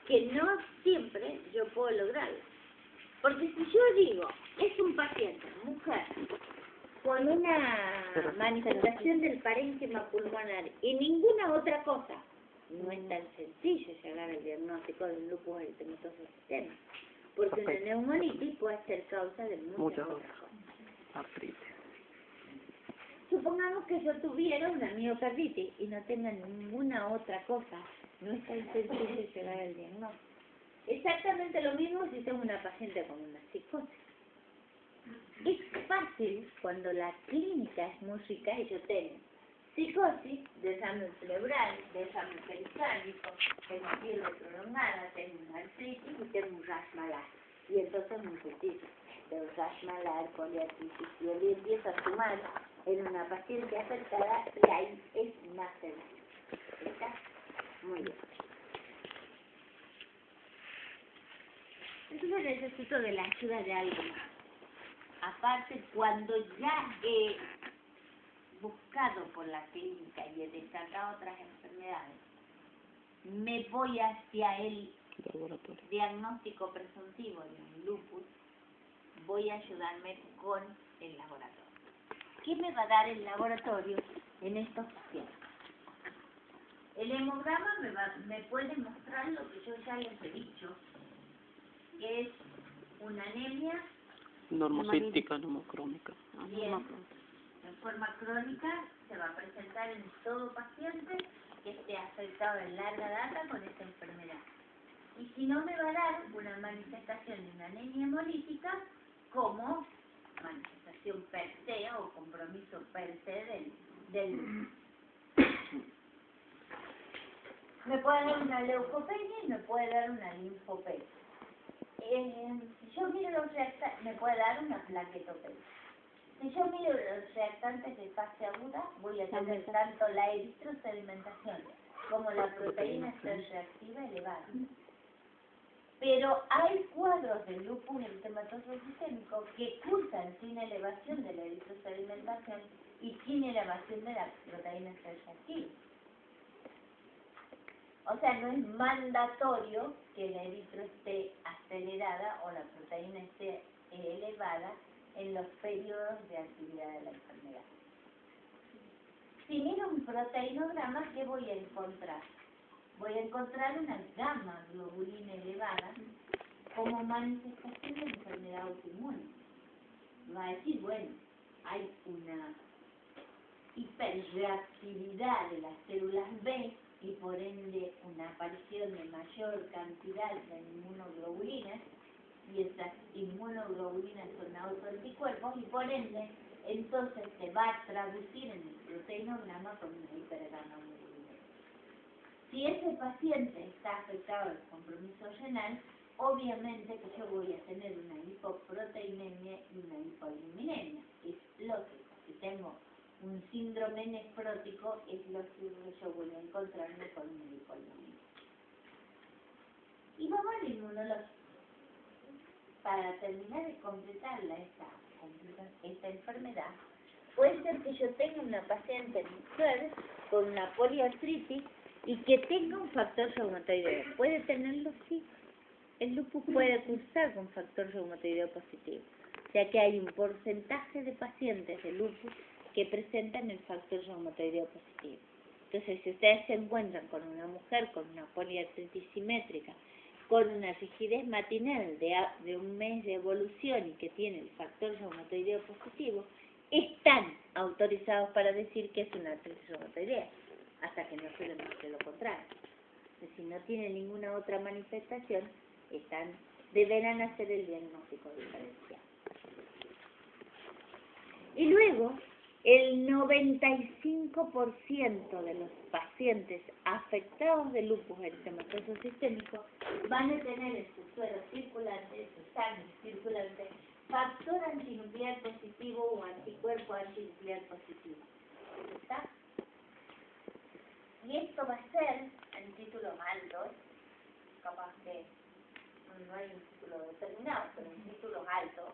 que no siempre yo puedo lograrlo. Porque si yo digo, es un paciente, mujer, con una manifestación del parénquima pulmonar y ninguna otra cosa, no es tan sencillo llegar al diagnóstico de un lupus eritematoso sistémico, porque una neumonitis puede ser causa de muchas otras cosas. Artritis. Supongamos que yo tuviera una miocarditis y no tenga ninguna otra cosa, no es tan sencillo llegar al diagnóstico. Exactamente lo mismo si tengo una paciente con una psicosis. Es fácil cuando la clínica es muy rica y yo tengo psicosis, desarme cerebral, desarme periférico, tengo fiebre prolongada, tengo una artritis y tengo un rash malar. Y entonces es muy sencillo. Tengo rash malar, poliartritis, y yo le empiezo a sumar en una paciente afectada y ahí es más sencillo. ¿Está? Muy bien. Entonces necesito de la ayuda de alguien más. Aparte, cuando ya he buscado por la clínica y he destacado otras enfermedades, me voy hacia el diagnóstico presuntivo de un lupus, voy a ayudarme con el laboratorio. ¿Qué me va a dar el laboratorio en estos pacientes? El hemograma me puede mostrar lo que yo ya les he dicho, que es una anemia Normocítica, normocrónica. bien, en forma crónica se va a presentar en todo paciente que esté afectado en larga data con esta enfermedad. Y si no, me va a dar una manifestación de una anemia hemolítica como manifestación per se o compromiso per se del me puede dar una leucopenia y me puede dar una linfopenia. Si yo miro los reactantes, me puede dar una plaquetopenia. Si yo miro los reactantes de fase aguda, voy a tener tanto la eritrosedimentación como la proteína C reactiva elevada. Pero hay cuadros de lupus eritematoso sistémico que cursan sin elevación de la eritrosedimentación y sin elevación de la proteína C reactiva. O sea, no es mandatorio que la eritro esté acelerada o la proteína esté elevada en los periodos de actividad de la enfermedad. Si miro un proteinograma, ¿qué voy a encontrar? Voy a encontrar una gamma globulina elevada como manifestación de enfermedad autoinmune. Me va a decir, bueno, hay una hiperreactividad de las células B y por ende una aparición de mayor cantidad de inmunoglobulinas, y esas inmunoglobulinas son autoanticuerpos y por ende entonces se va a traducir en el proteinograma con una hipergamma-hemoglobina. Si ese paciente está afectado al compromiso renal, obviamente que yo voy a tener una hipoproteinemia y una hipoliminemia. Es lógico. Si tengo un síndrome nefrótico, es lógico que yo voy a encontrarme con una hipoliminemia. Y vamos al inmunológico. Para terminar de completarla esta enfermedad, puede ser que yo tenga una paciente mujer con una poliartritis y que tenga un factor reumatoideo. ¿Puede tenerlo? Sí. El lupus puede cursar con factor reumatoideo positivo, ya que hay un porcentaje de pacientes de lupus que presentan el factor reumatoideo positivo. Entonces, si ustedes se encuentran con una mujer con una poliartritis simétrica, con una rigidez matinal de un mes de evolución y que tiene el factor reumatoideo positivo, están autorizados para decir que es una artritis reumatoidea, hasta que no se demuestre lo contrario. Si no tiene ninguna otra manifestación, deberán hacer el diagnóstico diferencial. Y luego, el 95% de los pacientes afectados de lupus eritematoso sistémico van a tener en su suero circulante, en su sangre circulante, factor antinuclear positivo o anticuerpo antinuclear positivo. ¿Está? Y esto va a ser en títulos altos, capaz que no hay un título determinado, pero en títulos altos,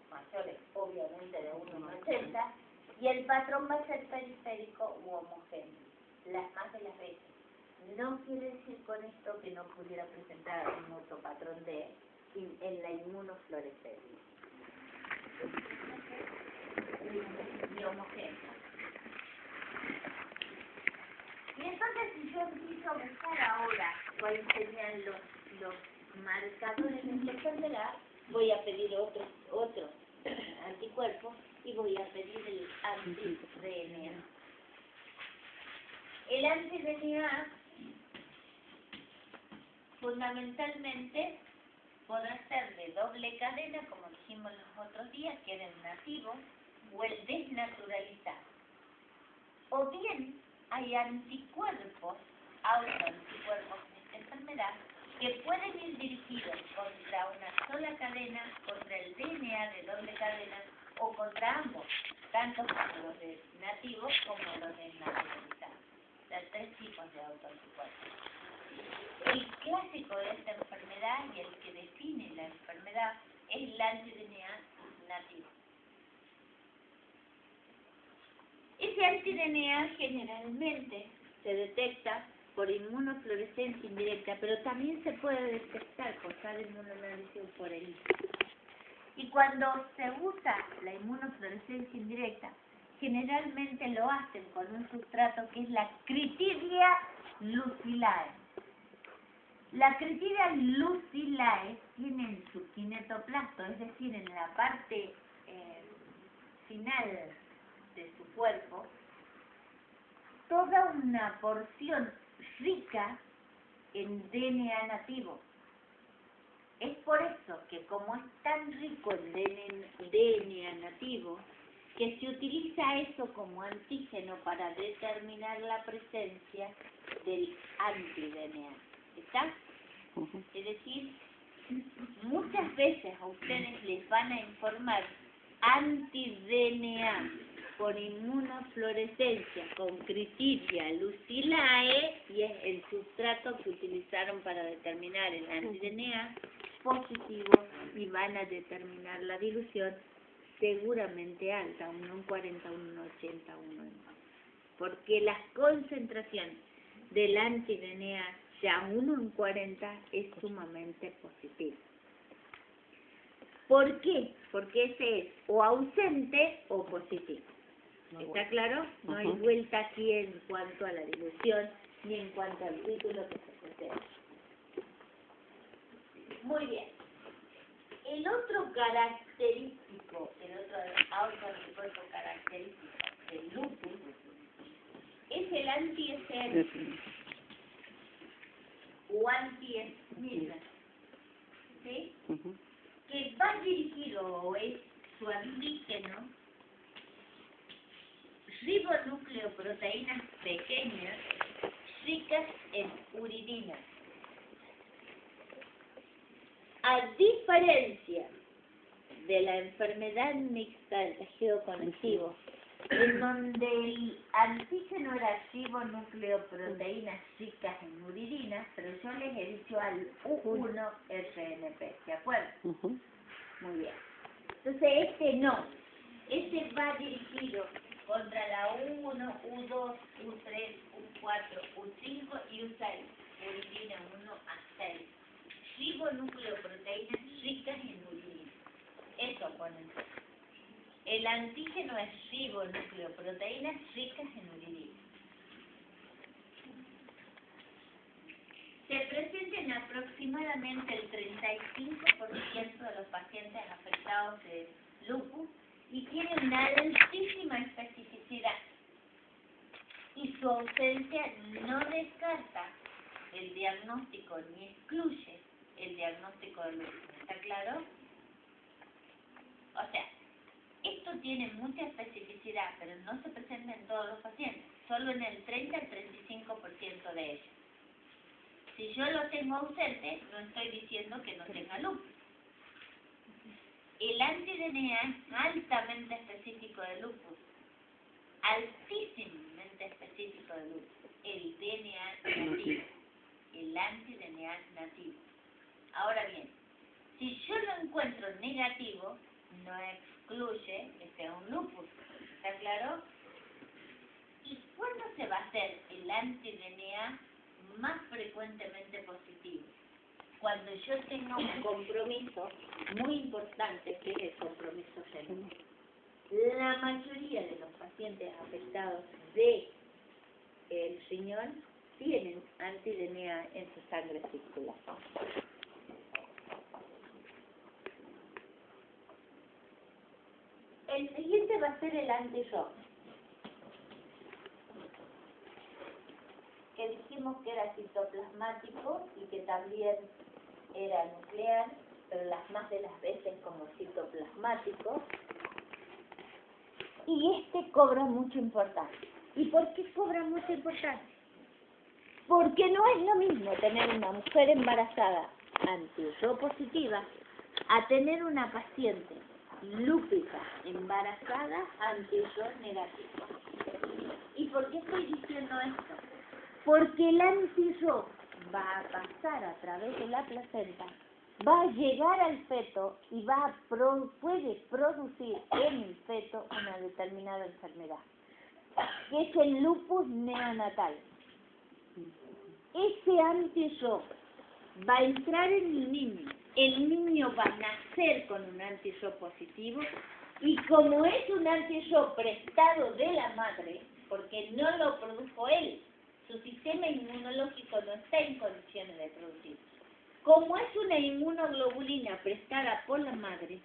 mayores obviamente de 1,80, y el patrón va a ser periférico u homogéneo, las más de las veces. No quiere decir con esto que no pudiera presentar algún otro patrón en la inmunofluorescencia. Y homogéneo. Y entonces si yo empiezo a buscar ahora cuáles serían los marcadores de esta enfermedad, voy a pedir otros anticuerpos y voy a pedir el anti-DNA. El anti-DNA fundamentalmente podrá ser de doble cadena, como dijimos los otros días, que era el nativo, o el desnaturalizado. O bien hay anticuerpos, autoanticuerpos de esta enfermedad, que pueden ir dirigidos contra una sola cadena, contra el DNA de doble cadena, o contra ambos, tanto contra los de nativos como los desnaturalizados. O sea, 3 tipos de autoanticuerpos. El clásico de esta enfermedad y el que define la enfermedad es el anti-DNA nativo. Ese anti-DNA generalmente se detecta por inmunofluorescencia indirecta, pero también se puede detectar por inmunoanálisis por el IgG. Y cuando se usa la inmunofluorescencia indirecta, generalmente lo hacen con un sustrato que es la Critidia lucilae. La Critidia lucilae tiene en su kinetoplasto, es decir, en la parte final de su cuerpo, toda una porción rica en DNA nativo. Es por eso que como es tan rico en DNA nativo, que se utiliza eso como antígeno para determinar la presencia del anti-DNA. ¿Está? Es decir, muchas veces a ustedes les van a informar anti-DNA con inmunofluorescencia, con Critidia lucilae, y es el sustrato que utilizaron para determinar el anti-DNA positivo, y van a determinar la dilución seguramente alta, 1 en 40, 1 en 80, 1 en 2. Porque la concentración del anti-DNA ya 1 en 40 es sumamente positiva. ¿Por qué? Porque ese es o ausente o positivo. ¿Está claro? No hay vuelta aquí en cuanto a la dilución ni en cuanto al título que se presenta. Muy bien. El otro otro anticuerpo característico del lupus es el anti-ECM o anti-Smith, ¿sí? Que va dirigido o es su antígeno ribonucleoproteínas pequeñas ricas en uridina. A diferencia de la enfermedad mixta del tejido conectivo, en donde el antígeno era ribonucleoproteínas ricas en uridina, pero yo les he dicho al U1-RNP, ¿de acuerdo? Muy bien. Entonces este no, este va dirigido contra la U1, U2, U3, U4, U5 y U6, uridina 1 a 6. Ribonucleoproteínas ricas en uridina. Eso ponen. El antígeno es ribonucleoproteínas ricas en uridina. Se presenta en aproximadamente el 35% de los pacientes afectados de lupus y tiene una altísima especificidad. Y su ausencia no descarta el diagnóstico ni excluye el diagnóstico de lupus. ¿Está claro? O sea, esto tiene mucha especificidad, pero no se presenta en todos los pacientes, solo en el 30 al 35% de ellos. Si yo lo tengo ausente, no estoy diciendo que no tenga lupus. El anti-DNA es altamente específico de lupus, altísimamente específico de lupus, el DNA nativo, el anti-DNA nativo. Ahora bien, si yo lo encuentro negativo, no excluye que sea un lupus. ¿Está claro? ¿Y cuándo se va a hacer el anti-DNA más frecuentemente positivo? Cuando yo tenga un compromiso muy importante, que es el compromiso genético. La mayoría de los pacientes afectados de el riñón tienen anti-DNA en su sangre circular. El siguiente va a ser el anti-ROM, que dijimos que era citoplasmático y que también era nuclear, pero las más de las veces como citoplasmático. Y este cobra mucha importancia. ¿Y por qué cobra mucha importancia? Porque no es lo mismo tener una mujer embarazada anti-RO positiva a tener una paciente lúpica embarazada anti-RO negativa. ¿Y por qué estoy diciendo esto? Porque el anti-RO va a pasar a través de la placenta, va a llegar al feto y puede producir en el feto una determinada enfermedad, que es el lupus neonatal. Ese anti-RO va a entrar en el niño va a nacer con un anti-RO positivo y como es un anti-RO prestado de la madre, porque no lo produjo él, su sistema inmunológico no está en condiciones de producir. Como es una inmunoglobulina prestada por la madre,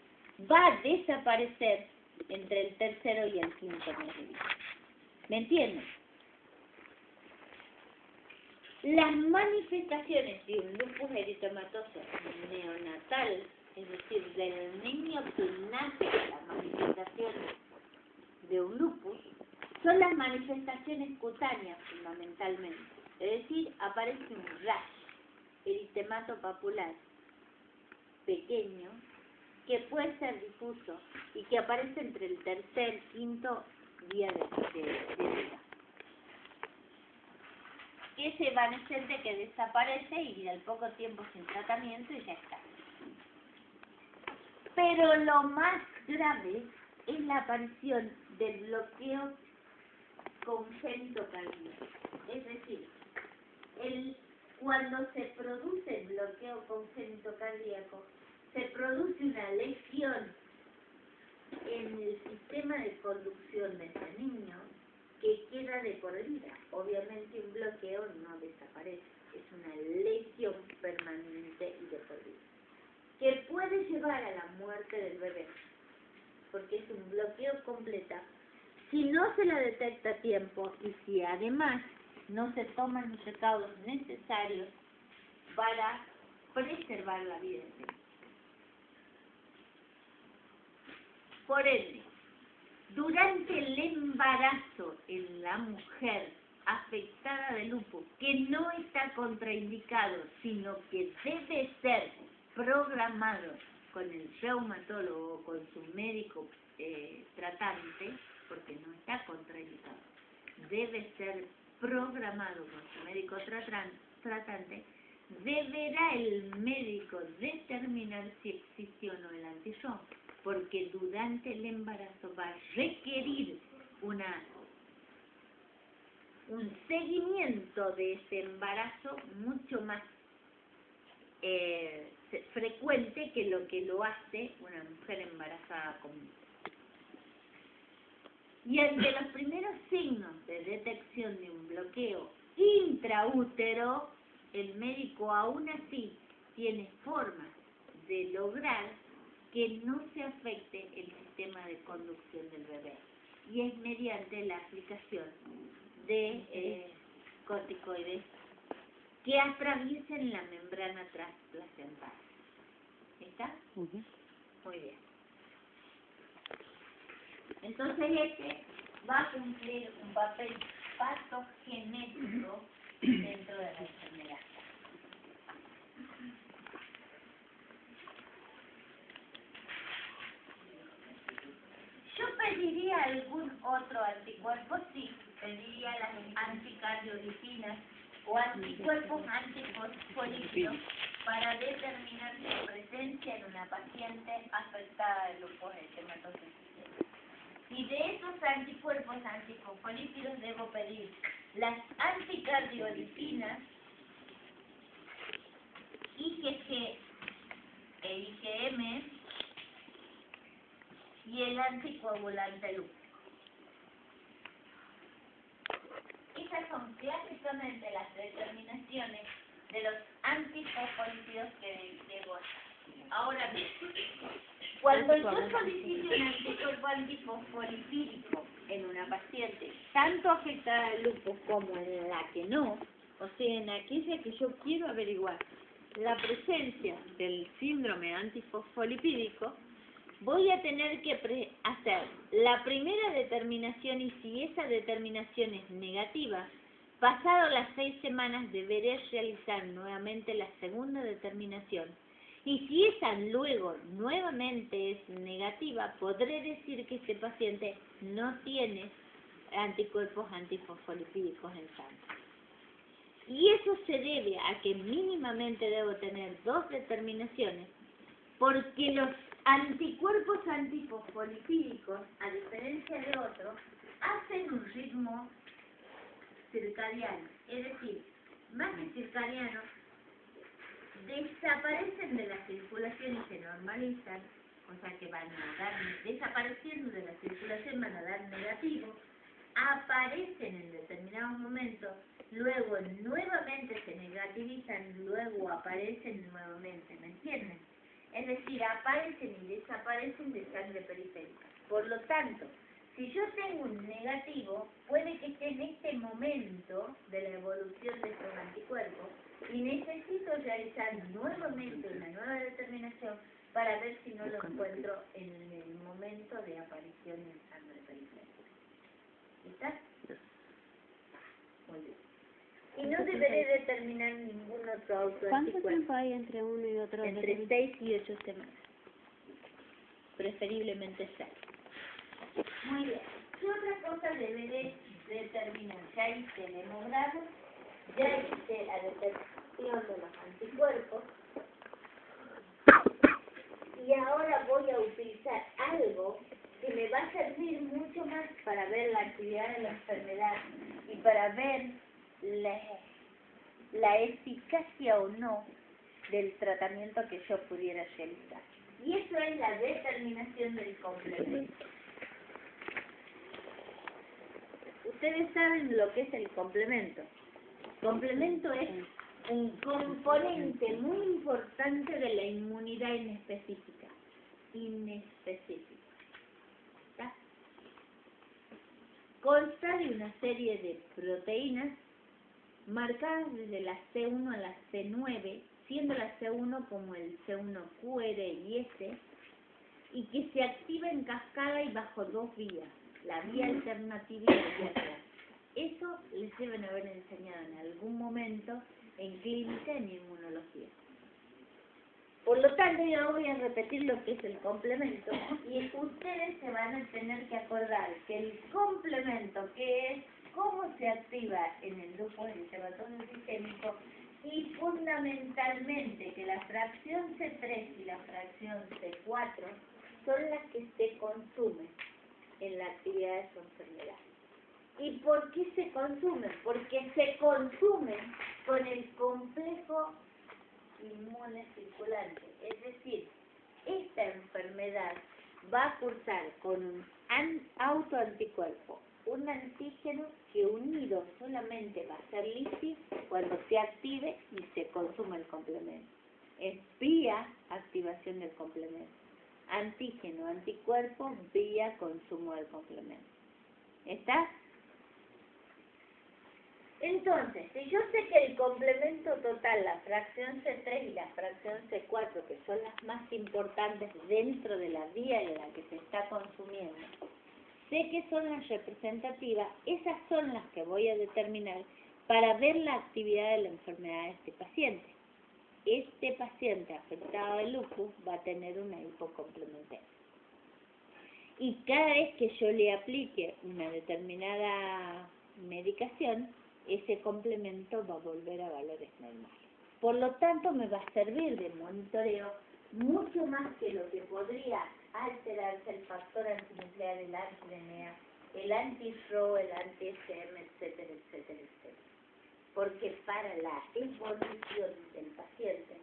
va a desaparecer entre el tercero y el quinto mes de vida. ¿Me entienden? Las manifestaciones de un lupus eritematoso neonatal, es decir, del niño que nace con las manifestaciones de un lupus, son las manifestaciones cutáneas fundamentalmente. Es decir, aparece un rash, eritemato papular, pequeño, que puede ser difuso y que aparece entre el tercer y quinto día de vida. Ese evanescente que desaparece y al poco tiempo sin tratamiento y ya está. Pero lo más grave es la aparición del bloqueo congénito cardíaco. Es decir, cuando se produce el bloqueo congénito cardíaco, se produce una lesión en el sistema de conducción de ese niño que queda de por vida. Obviamente un bloqueo no desaparece, es una lesión permanente y de por vida, que puede llevar a la muerte del bebé. porque es un bloqueo completo. Si no se la detecta a tiempo y si además no se toman los recaudos necesarios para preservar la vida del bebé. Por ende, durante el embarazo en la mujer afectada de lupus, que no está contraindicado, sino que debe ser programado con el reumatólogo o con su médico tratante, porque no está contraindicado, debe ser programado con su médico tratante, deberá el médico determinar si existió o no el antirrom, porque durante el embarazo va a requerir un seguimiento de ese embarazo mucho más frecuente que lo hace una mujer embarazada común. Y ante los primeros signos de detección de un bloqueo intraútero, el médico aún así tiene formas de lograr que no se afecte el sistema de conducción del bebé, y es mediante la aplicación de corticoides que atraviesen la membrana transplacental. ¿Está? Muy bien. Entonces va a cumplir un papel patogenético dentro de la enfermedad. Yo pediría algún otro anticuerpo, sí, pediría las anticardiolicinas o anticuerpos antifosfolípidos para determinar su presencia en una paciente afectada de lupus eritematoso sistémico. Y de esos anticuerpos antifosfolípidos debo pedir las anticardiolicinas, IgG e IgM y el anticoagulante lúpico. Esas son clásicamente las determinaciones de los antifosfolípidos que debo hacer. Ahora bien, cuando yo solicite un anticuerpo antifosfolipídico en una paciente tanto afectada de lupus como en la que no, o sea, en aquella que yo quiero averiguar la presencia del síndrome antifosfolipídico, voy a tener que hacer la primera determinación, y si esa determinación es negativa, pasado las 6 semanas deberé realizar nuevamente la segunda determinación. Y si esa luego nuevamente es negativa, podré decir que este paciente no tiene anticuerpos antifosfolipídicos en sangre. Y eso se debe a que mínimamente debo tener 2 determinaciones, porque los anticuerpos antifosfolipídicos, a diferencia de otros, hacen un ritmo circadiano, es decir, más que circadiano, desaparecen de la circulación y se normalizan, o sea que van a dar, desapareciendo de la circulación van a dar negativo, aparecen en determinados momentos, luego nuevamente se negativizan, luego aparecen nuevamente, ¿me entienden? Es decir, aparecen y desaparecen de sangre periférica. Por lo tanto, si yo tengo un negativo, puede que esté en este momento de la evolución de estos anticuerpos y necesito realizar nuevamente una nueva determinación para ver si no lo encuentro en el momento de aparición en sangre periférica. ¿Está? Muy bien. Y no deberé determinar ningún otro autoanticuerpo. ¿Cuánto tiempo hay entre uno y otro? Entre 6 y 8 semanas. Preferiblemente 6. Muy bien. ¿Qué otra cosa deberé determinar? Ya hice el hemograma, ya hice la detección de los anticuerpos, y ahora voy a utilizar algo que me va a servir mucho más para ver la actividad de la enfermedad y para ver la eficacia o no del tratamiento que yo pudiera realizar. Y eso es la determinación del complemento. Ustedes saben lo que es el complemento. Complemento es un componente muy importante de la inmunidad inespecífica. consta de una serie de proteínas marcadas desde la C1 a la C9, siendo la C1 como el C1QR y S, y que se activa en cascada y bajo dos vías, la vía alternativa y la vía real. Eso les deben haber enseñado en algún momento en clínica en inmunología. Por lo tanto, yo voy a repetir lo que es el complemento y ustedes se van a tener que acordar que el complemento, que es cómo se activa en el grupo eritematoso sistémico, y fundamentalmente que la fracción C3 y la fracción C4 son las que se consumen en la actividad de su enfermedad. ¿Y por qué se consumen? Porque se consumen con el complejo inmune circulante. Es decir, esta enfermedad va a cursar con un autoanticuerpo, un antígeno que unido solamente va a ser lisis cuando se active y se consuma el complemento. Es vía activación del complemento. Antígeno, anticuerpo, vía consumo del complemento. ¿Está? Entonces, si yo sé que el complemento total, la fracción C3 y la fracción C4, que son las más importantes dentro de la vía en la que se está consumiendo, sé que son las representativas, esas son las que voy a determinar para ver la actividad de la enfermedad de este paciente. Este paciente afectado de lupus va a tener una hipocomplementaria. Y cada vez que yo le aplique una determinada medicación, ese complemento va a volver a valores normales. Por lo tanto, me va a servir de monitoreo mucho más que lo que podría alterarse el factor antinuclear, el anti-DNA, el anti-FRO, el anti-SM, etcétera, etcétera, etcétera. Porque para la evolución del paciente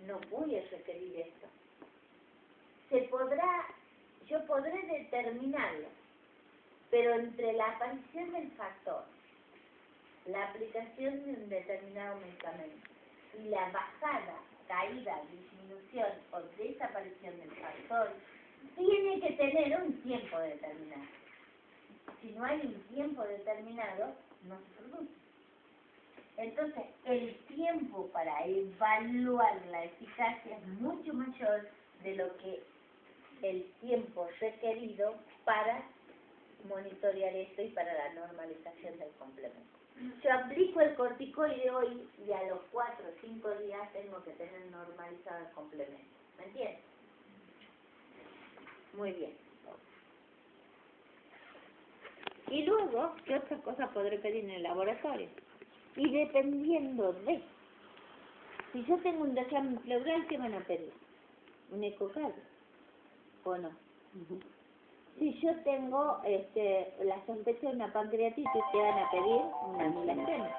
no voy a requerir esto. Yo podré determinarlo, pero entre la aparición del factor, la aplicación de un determinado medicamento y la bajada, caída, disminución o desaparición del factor, tiene que tener un tiempo determinado. Si no hay un tiempo determinado, no se produce. Entonces, el tiempo para evaluar la eficacia es mucho mayor de lo que el tiempo requerido para monitorear esto y para la normalización del complemento. Yo aplico el corticoide hoy y a los 4 o 5 días tengo que tener normalizado el complemento. ¿Me entiendes? Muy bien. Y luego, ¿qué otra cosa podré pedir en el laboratorio? Y dependiendo de, si yo tengo un desarme pleural, ¿qué van a pedir? ¿Un ecocardio? ¿O no? Si yo tengo la sospecha de una pancreatitis, ¿qué van a pedir? Una amilastena.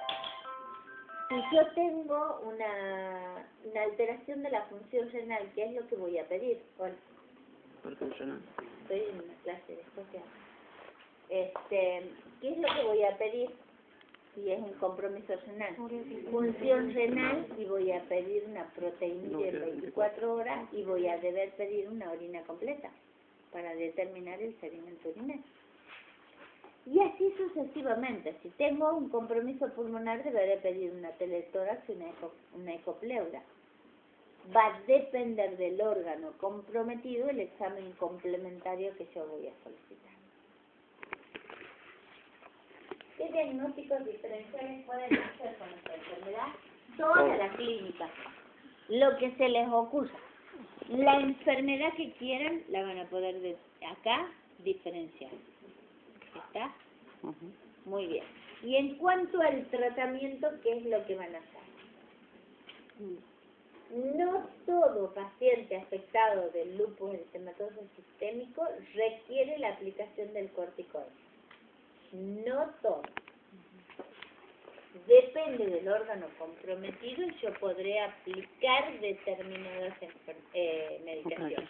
Si yo tengo una alteración de la función renal, ¿qué es lo que voy a pedir? Bueno, estoy en una clase de social. ¿Qué es lo que voy a pedir? Si es un compromiso renal, función renal, y voy a pedir una proteína en 24 horas y voy a deber pedir una orina completa para determinar el sedimento urinario. Y así sucesivamente. Si tengo un compromiso pulmonar, deberé pedir una teletórax y una ecopleura. Va a depender del órgano comprometido el examen complementario que yo voy a solicitar. ¿Qué diagnósticos diferenciales pueden hacer con esta enfermedad? Toda la clínica, lo que se les ocurra. La enfermedad que quieran la van a poder acá diferenciar. ¿Está? Muy bien. Y en cuanto al tratamiento, ¿qué es lo que van a hacer? No todo paciente afectado del lupus eritematoso sistémico requiere la aplicación del corticoide. No todo. Depende del órgano comprometido y yo podré aplicar determinadas medicaciones.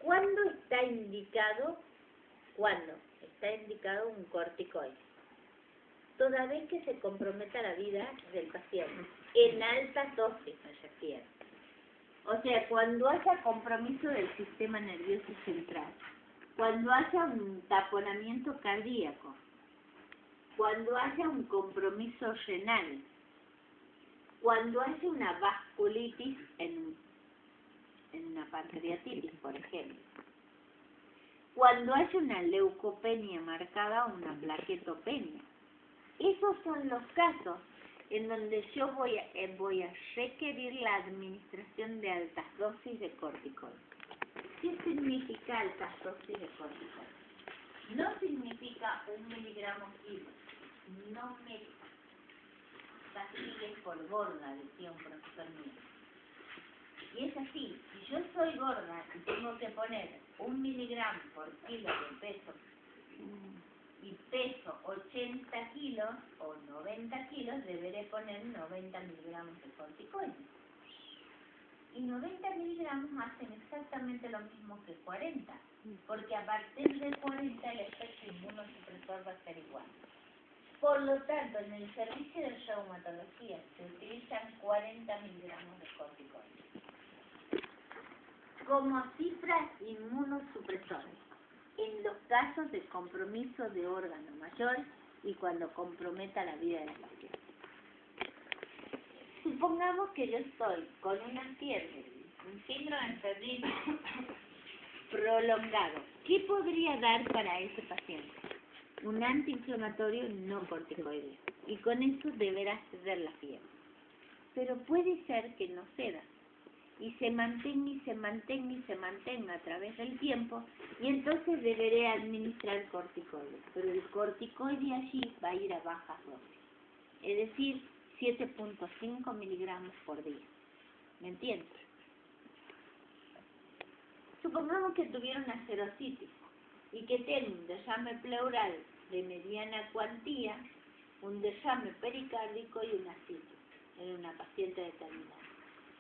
¿Cuándo está indicado? ¿Cuándo está indicado un corticoide? Toda vez que se comprometa la vida del paciente. En alta dosis me refiero. O sea, cuando haya compromiso del sistema nervioso central. cuando haya un taponamiento cardíaco, cuando haya un compromiso renal, cuando haya una vasculitis en una pancreatitis, por ejemplo, cuando haya una leucopenia marcada o una plaquetopenia. Esos son los casos en donde yo voy a requerir la administración de altas dosis de corticoides. ¿Qué significa altas dosis de corticoides? No significa 1 miligramo kilo. No me castigues por gorda, decía un profesor mío. Y es así, si yo soy gorda y tengo que poner 1 miligramo por kilo de peso y peso 80 kilos o 90 kilos, deberé poner 90 miligramos de corticoides. Y 90 miligramos hacen exactamente lo mismo que 40, porque a partir de 40 el efecto inmunosupresor va a ser igual. Por lo tanto, en el servicio de reumatología se utilizan 40 miligramos de corticoides como cifras inmunosupresores en los casos de compromiso de órgano mayor y cuando comprometa la vida de la paciente. Supongamos que yo estoy con una fiebre, un síndrome febril prolongado. ¿Qué podría dar para ese paciente? Un antiinflamatorio no corticoideo. Y con eso deberá ceder la fiebre. Pero puede ser que no ceda. Y se mantenga y se mantenga y se mantenga a través del tiempo, y entonces deberé administrar corticoides. Pero el corticoide allí va a ir a bajas dosis. Es decir, 7.5 miligramos por día. ¿Me entiendes? Supongamos que tuviera una serositis y que tenga un derrame pleural de mediana cuantía, un derrame pericárdico y una citis en una paciente determinada.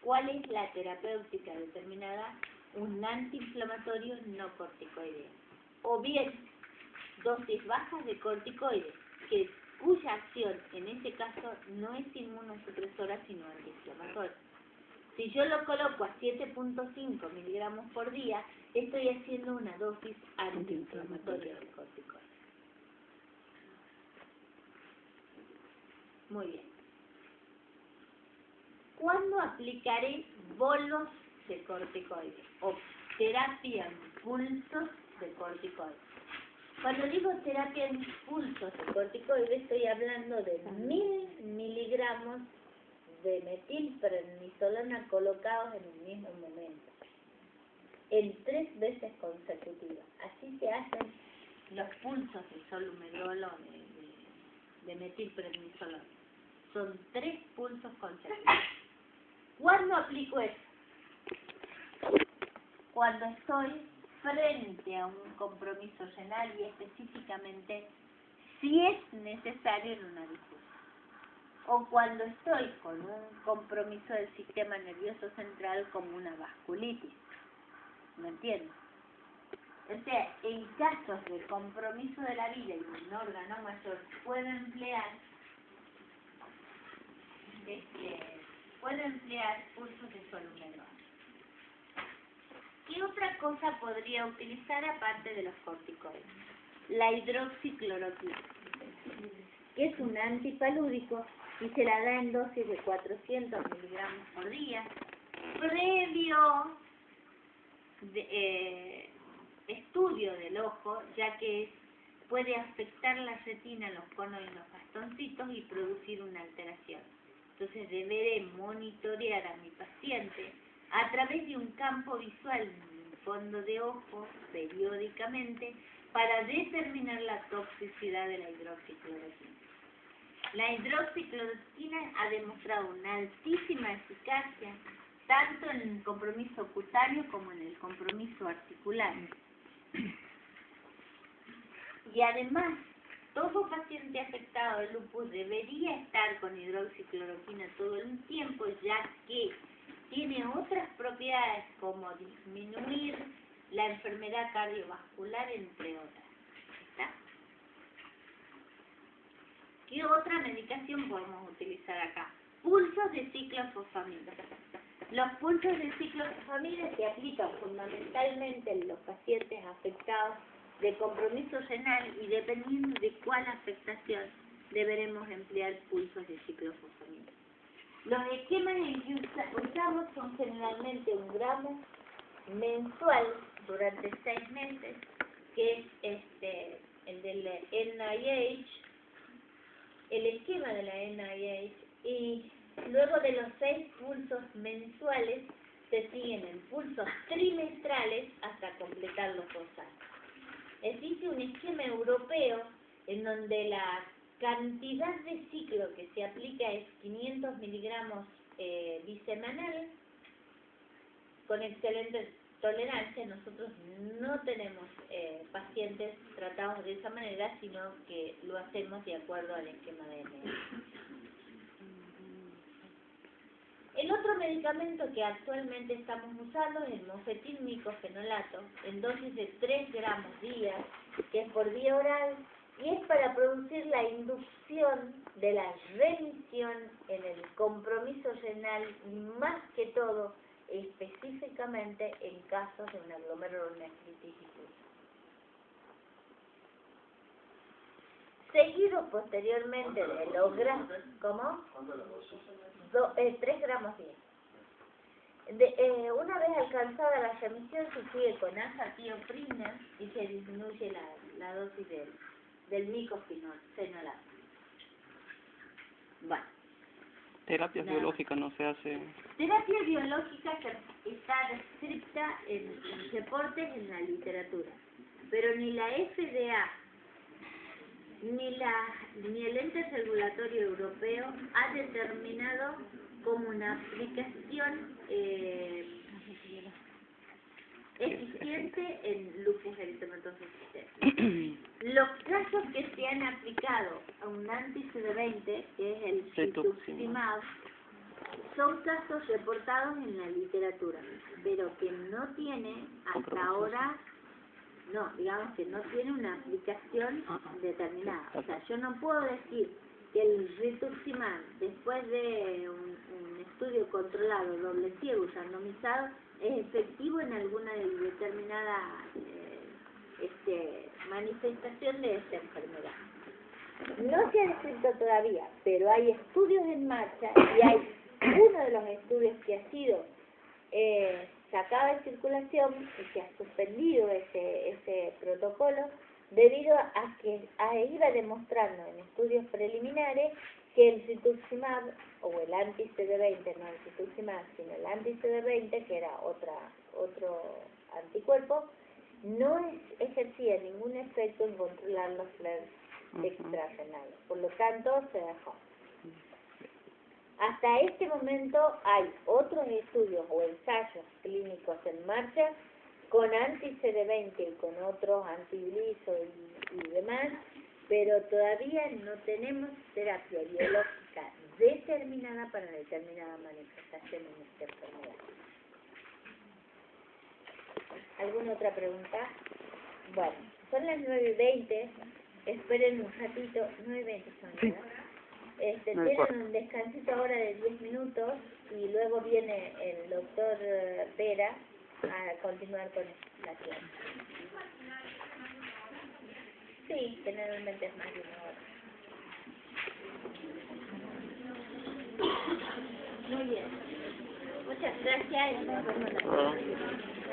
¿Cuál es la terapéutica determinada? Un antiinflamatorio no corticoideo. O bien, dosis bajas de corticoides, cuya acción en ese caso no es inmunosupresora sino antiinflamatoria. Si yo lo coloco a 7.5 miligramos por día, estoy haciendo una dosis antiinflamatoria de corticoides. Muy bien. ¿Cuándo aplicaré bolos de corticoides o terapia en pulsos de corticoides? Cuando digo terapia en pulsos de corticoides, estoy hablando de 1000 miligramos de metilprednisolona colocados en el mismo momento, en 3 veces consecutivas. Así se hacen los pulsos de solumedrol de metilprednisolona. Son 3 pulsos consecutivos. ¿Cuándo aplico eso? Cuando estoy frente a un compromiso renal y específicamente si es necesario en una difusión. O cuando estoy con un compromiso del sistema nervioso central como una vasculitis. ¿Me entiendes? O sea, en casos de compromiso de la vida y de un órgano mayor, puedo emplear pulsos de solumedrol. ¿Qué otra cosa podría utilizar aparte de los corticoides? La hidroxicloroquina, que es un antipalúdico y se la da en dosis de 400 miligramos por día, previo estudio del ojo, ya que puede afectar la retina, los conos y los bastoncitos y producir una alteración. Entonces deberé monitorear a mi paciente a través de un campo visual en el fondo de ojo periódicamente para determinar la toxicidad de la hidroxicloroquina. La hidroxicloroquina ha demostrado una altísima eficacia tanto en el compromiso cutáneo como en el compromiso articular. Y además, todo paciente afectado de lupus debería estar con hidroxicloroquina todo el tiempo, ya que tiene otras propiedades como disminuir la enfermedad cardiovascular, entre otras. ¿Está? ¿Qué otra medicación podemos utilizar acá? Pulsos de ciclofosfamida. Los pulsos de ciclofosfamida se aplican fundamentalmente en los pacientes afectados de compromiso renal y dependiendo de cuál afectación deberemos emplear pulsos de ciclofosfamida. Los esquemas en que usamos son generalmente 1 gramo mensual durante 6 meses, que es el del NIH, el esquema de la NIH, y luego de los 6 pulsos mensuales se siguen en pulsos trimestrales hasta completar los 2 años. Existe un esquema europeo en donde la cantidad de ciclo que se aplica es 500 miligramos bisemanal, con excelente tolerancia. Nosotros no tenemos pacientes tratados de esa manera, sino que lo hacemos de acuerdo al esquema de NIH. El otro medicamento que actualmente estamos usando es el mofetil-micofenolato, en dosis de 3 gramos día, que es por vía oral, y es para producir la inducción de la remisión en el compromiso renal, y más que todo, específicamente en casos de una glomerulonefritis difusa. Seguido posteriormente de los gramos, ¿cómo? 3 gramos día. Una vez alcanzada la remisión se sigue con azatioprina y se disminuye la dosis del micofenolato. Bueno. Terapia biológica no se hace. Terapia biológica está descrita en reportes en la literatura, pero ni la FDA ni el ente regulatorio europeo ha determinado como una aplicación eficiente en lupus eritematoso sistémico. Los casos que se han aplicado a un anti-CD20, que es el rituximab, son casos reportados en la literatura, pero que no tiene hasta ahora, digamos que no tiene una aplicación determinada. O sea, yo no puedo decir que el rituximab, después de un estudio controlado, doble ciego, randomizado, es efectivo en alguna determinada manifestación de esta enfermedad. No se ha descrito todavía, pero hay estudios en marcha y hay uno de los estudios que ha sido sacado de circulación y que ha suspendido ese protocolo debido a que iba demostrando en estudios preliminares que el rituximab, o el anti-CD20, no el rituximab, sino el anti-CD20, que era otro anticuerpo, no ejercía ningún efecto en controlar los flares extrarrenales. Por lo tanto, se dejó. Hasta este momento hay otros estudios o ensayos clínicos en marcha con anti-CD20 y con otros antigliso y demás, pero todavía no tenemos terapia biológica determinada para determinada manifestación en esta enfermedad. ¿Alguna otra pregunta? Bueno, son las 9:20, esperen un ratito, 9:20 son, ¿verdad? Tienen un descansito ahora de 10 minutos y luego viene el doctor Vera a continuar con la clase. Sí, generalmente es más de 1 hora. Muy bien. Muchas gracias y nos vemos la próxima.